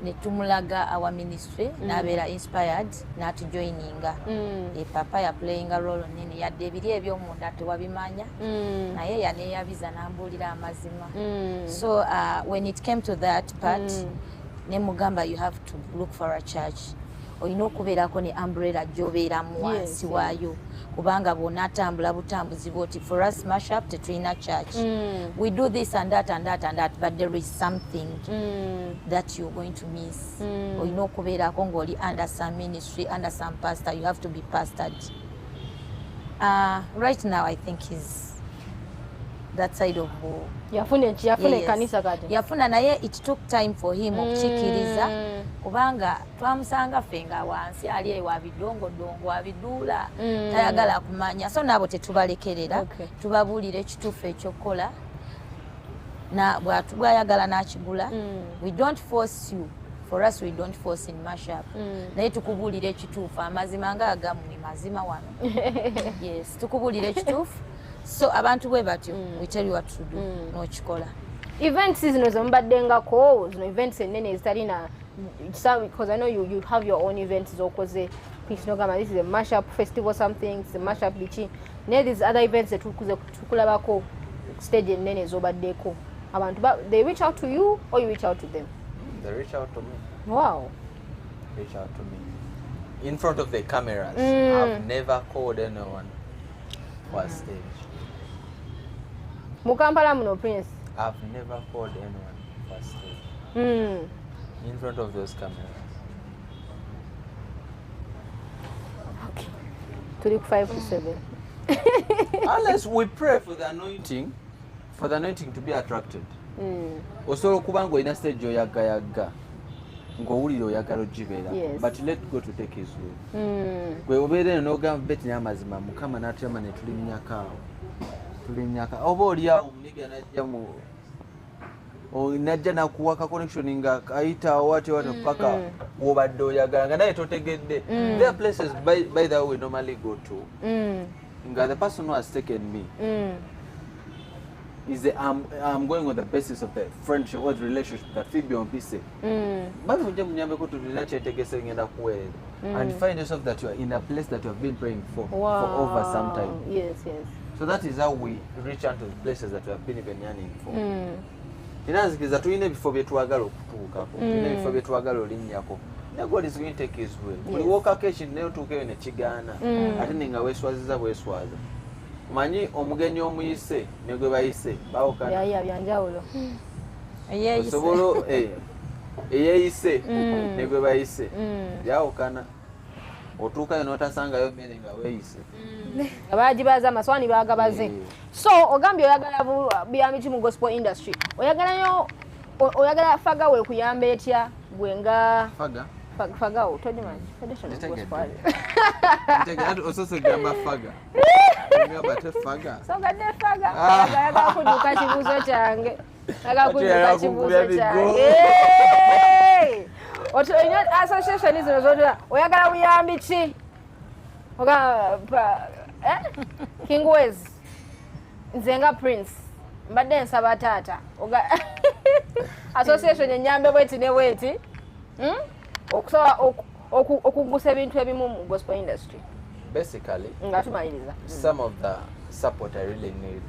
Ne tumulaga our ministry nabeera inspired n'atujoininga. Papa ya playing a role nini yadde ebiri eby'omunda tewabimanya naye yaneeyabiza n'ambuulira amazima. So when it came to that part ne mugamba you have to look for a church. Olina okubeerako ne umbrella gy'obeeramu wansi waayo kubanga bw'onaatambula butambuzi bw'oti for us mashup tetulina church. We do this and that and that and that but there is something that you're going to miss. Olina okubeerako ng'oli under some ministry, under some pastor. You have to be pastored. Right now I think he's that side of yafuna kanisa kati yafuna naye it took time for him okukikiriza kubanga twamusanga fenga wansi ali ewa bidongo abiduula tayagala kumanya so nabo tetubalekerera tubabuulira ekituufu ekyokola na bwatugayagala n'akigula. We don't force you. For us we don't force in mashup. Naye tukubuulira ekituufu amazima nga agamwe mazima wano. Yes, tukubuulira ekituufu. So abantu bwe batyo we tell you what to do n'okikola. Events zino zombaddengako zino events ennene ezitalina because I know you have your own events zokoze Kunsonga. This is a mashup festival something, it's a mashup bichi. Naye these other events tukulabako stage ennene zobaddeko abantu they reach out to you or you reach out to them? They reach out to me. Wow. Reach out to me in front of the cameras. I've never called anyone for a stage. Mukampala muno Prince. I've never called anyone for a stage. In front of those cameras. Okay. 5 to 7. Unless we pray for the anointing to be attracted. Osobola okuba ng'olina stage oyagga ng'owulira oyagala ogibeera, but let go to take his will. Gwe obeera eno n'ogamba beti n'amazima Mukama n'atuyamba ne tulinnyaka oba oliawo omuniga najja nakuwaka connection nga ayita wati paka wobadde oyagala nga naye totegedde. There are places by the way we normally go to nga the person who has taken me is I'm going on the basis of the friendship or the relationship that Phiebe on PC. And find yourself that you are in a place that you have been praying for over some time. Yes. So that is how we reach out to the places that we have been even yearning for. Inazikiriza tulina ebifo bye twagala okutuukako, tulina ebifo bye twagala olinnyako. God is going to take his will. Buli wookakeshin naye otuukeyo ne kigaana ate nenga weeswaziza bweswaza. Manyi omugenyi omuyise ne gwe bayise bawokana. Byanjawulo. Osobola eyeeyise ne gwe bayise byawokana. Otuukayo n'otasangayo mmere nga weeyise. Abaagibaza amaswani baagabaze. So ogambye oyagala buyambi ki mu gospel industry? Oyagala faga we kuyamba etya bwenga fagawo tojimanyi traditional gospel. Ososo gamba faga. Ngamba te faga. So gadde faga. Oyagala kuduka kibuuzo kyange. Oyagala kuduka kibuuzo kyange. Oto association zino zotola oyagala buyambi ki? King Wes nzenga Prince mbadde nsaba taata association enyambe bweti ne bweti okusobola okugusa ebintu ebimu mu gospel industry. Basically, some of the support I really need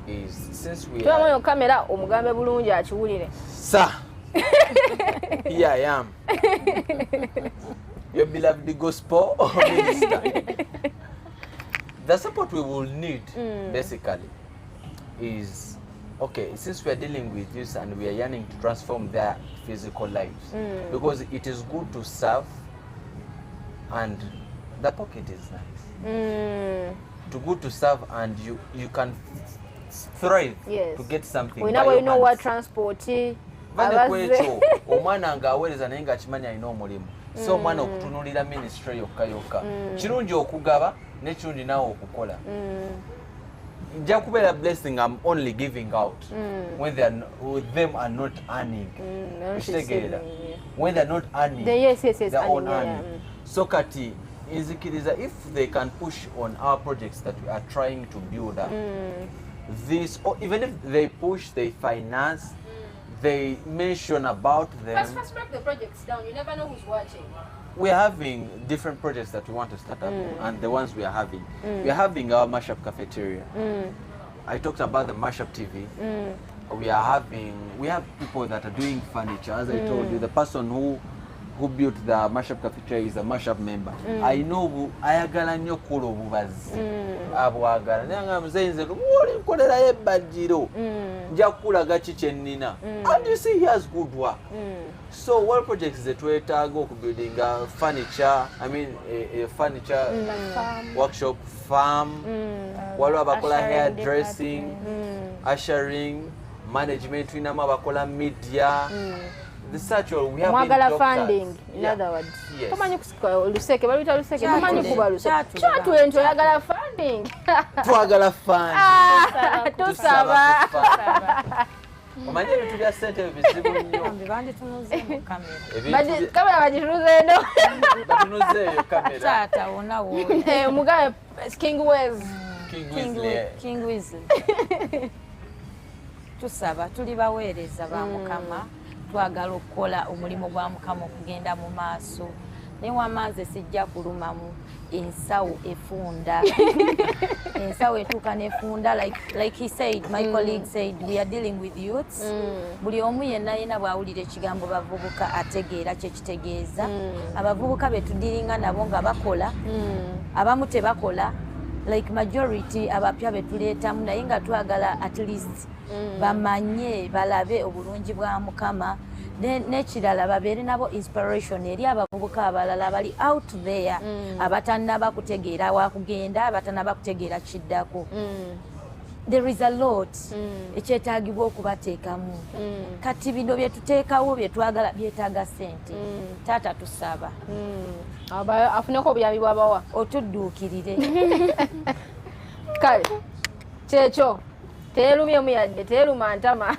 is since we are... Tuwa kamera omugambe bulungi akiwulire. Sir, here I am. Your beloved gospel minister. The support we will need basically is, okay, since we are dealing with this and we are yearning to transform their physical lives, because it is good to serve and the pocket is nice. Too good to serve and you can thrive to get something. We know what transport. Omwana ng'aweereza naye ng'akimanya alina omulimu. So omwana okutunuulira ministry yokka yokka. Kirungi okugaba n'ekirungi naawe okukola. Nja kubeera blessing I'm only giving out when them are not earning. Kitegeera. When they are not earning. They are on earning. So kati Ezikiriza, if they can push on our projects that we are trying to build up, this, or even if they push, they finance, they mention about them. First break the projects down, you never know who's watching. We are having different projects that we want to start up, and the ones we are having. We are having our mashup cafeteria. I talked about the mashup TV. We have people that are doing furniture. As I told you, the person who built the mashup cafeteria is a mashup member. I know ayagala nnyo kola obubazi abwagala naye nga muzenze nkolera yebbajiro nja kulaga kiki ennina and you see he has good work. So what projects that twetaaga okubuilding furniture, I mean a furniture workshop, farm, waliwo abakola hair dressing, ushering, management, tulinamu abakola media. The search we have Mwagala funding, in other words. Yes. Tomanyi kusika luseke, balita luseke, tomanyi kuba luseke. Chatu ento yagala funding. Twagala funding. Tusaba. Omanyi ebintu bya ssente bizibu nnyo. Banditunuze mu kamera. Kamera bagitunuze eno. Batunuze eyo kamera. Taata wonna wowe. Mugabe King Wes. King Wesley. Tusaba tuli baweereza ba Mukama. Twagala okukola omulimu gwa Mukama okugenda mu maaso. Naye wamaze sijja kulumamu ensawo efunda. Ensawo etuuka nefunda, like he said, my colleague said, we are dealing with youths. Buli omu yenna bw'awulira ekigambo bavubuka ategeera kye kitegeeza. Abavubuka betudiringa nabo nga bakola, abamu tebakola, like majority abapya betuleetamu naye nga twagala at least bamanye balabe obulungi bwa Mukama n'ekirala babeere nabo inspiration eri abavubuka abalala bali out there abatannaba kutegeera wakugenda abatannaba kutegeera kiddako. There is a lot ekyetaagibwa okubateekamu. Kati bino bye tuteekawo bye twagala byetaaga ssente. Taata tusaba afuneko obuyambi bw'abawa otudduukirire. Kale kyekyo teerumye omuyadde teeruma ntama.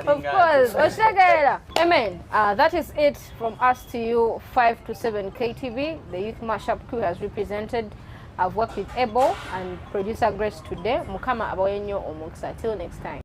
Of course, Oshagera. Amen. That is it from us to you, 5 to 7 KTV. The Youth Mashup crew has represented. I've worked with Ebo and producer Grace today. Mukama abawenyo omukisa. Till next time.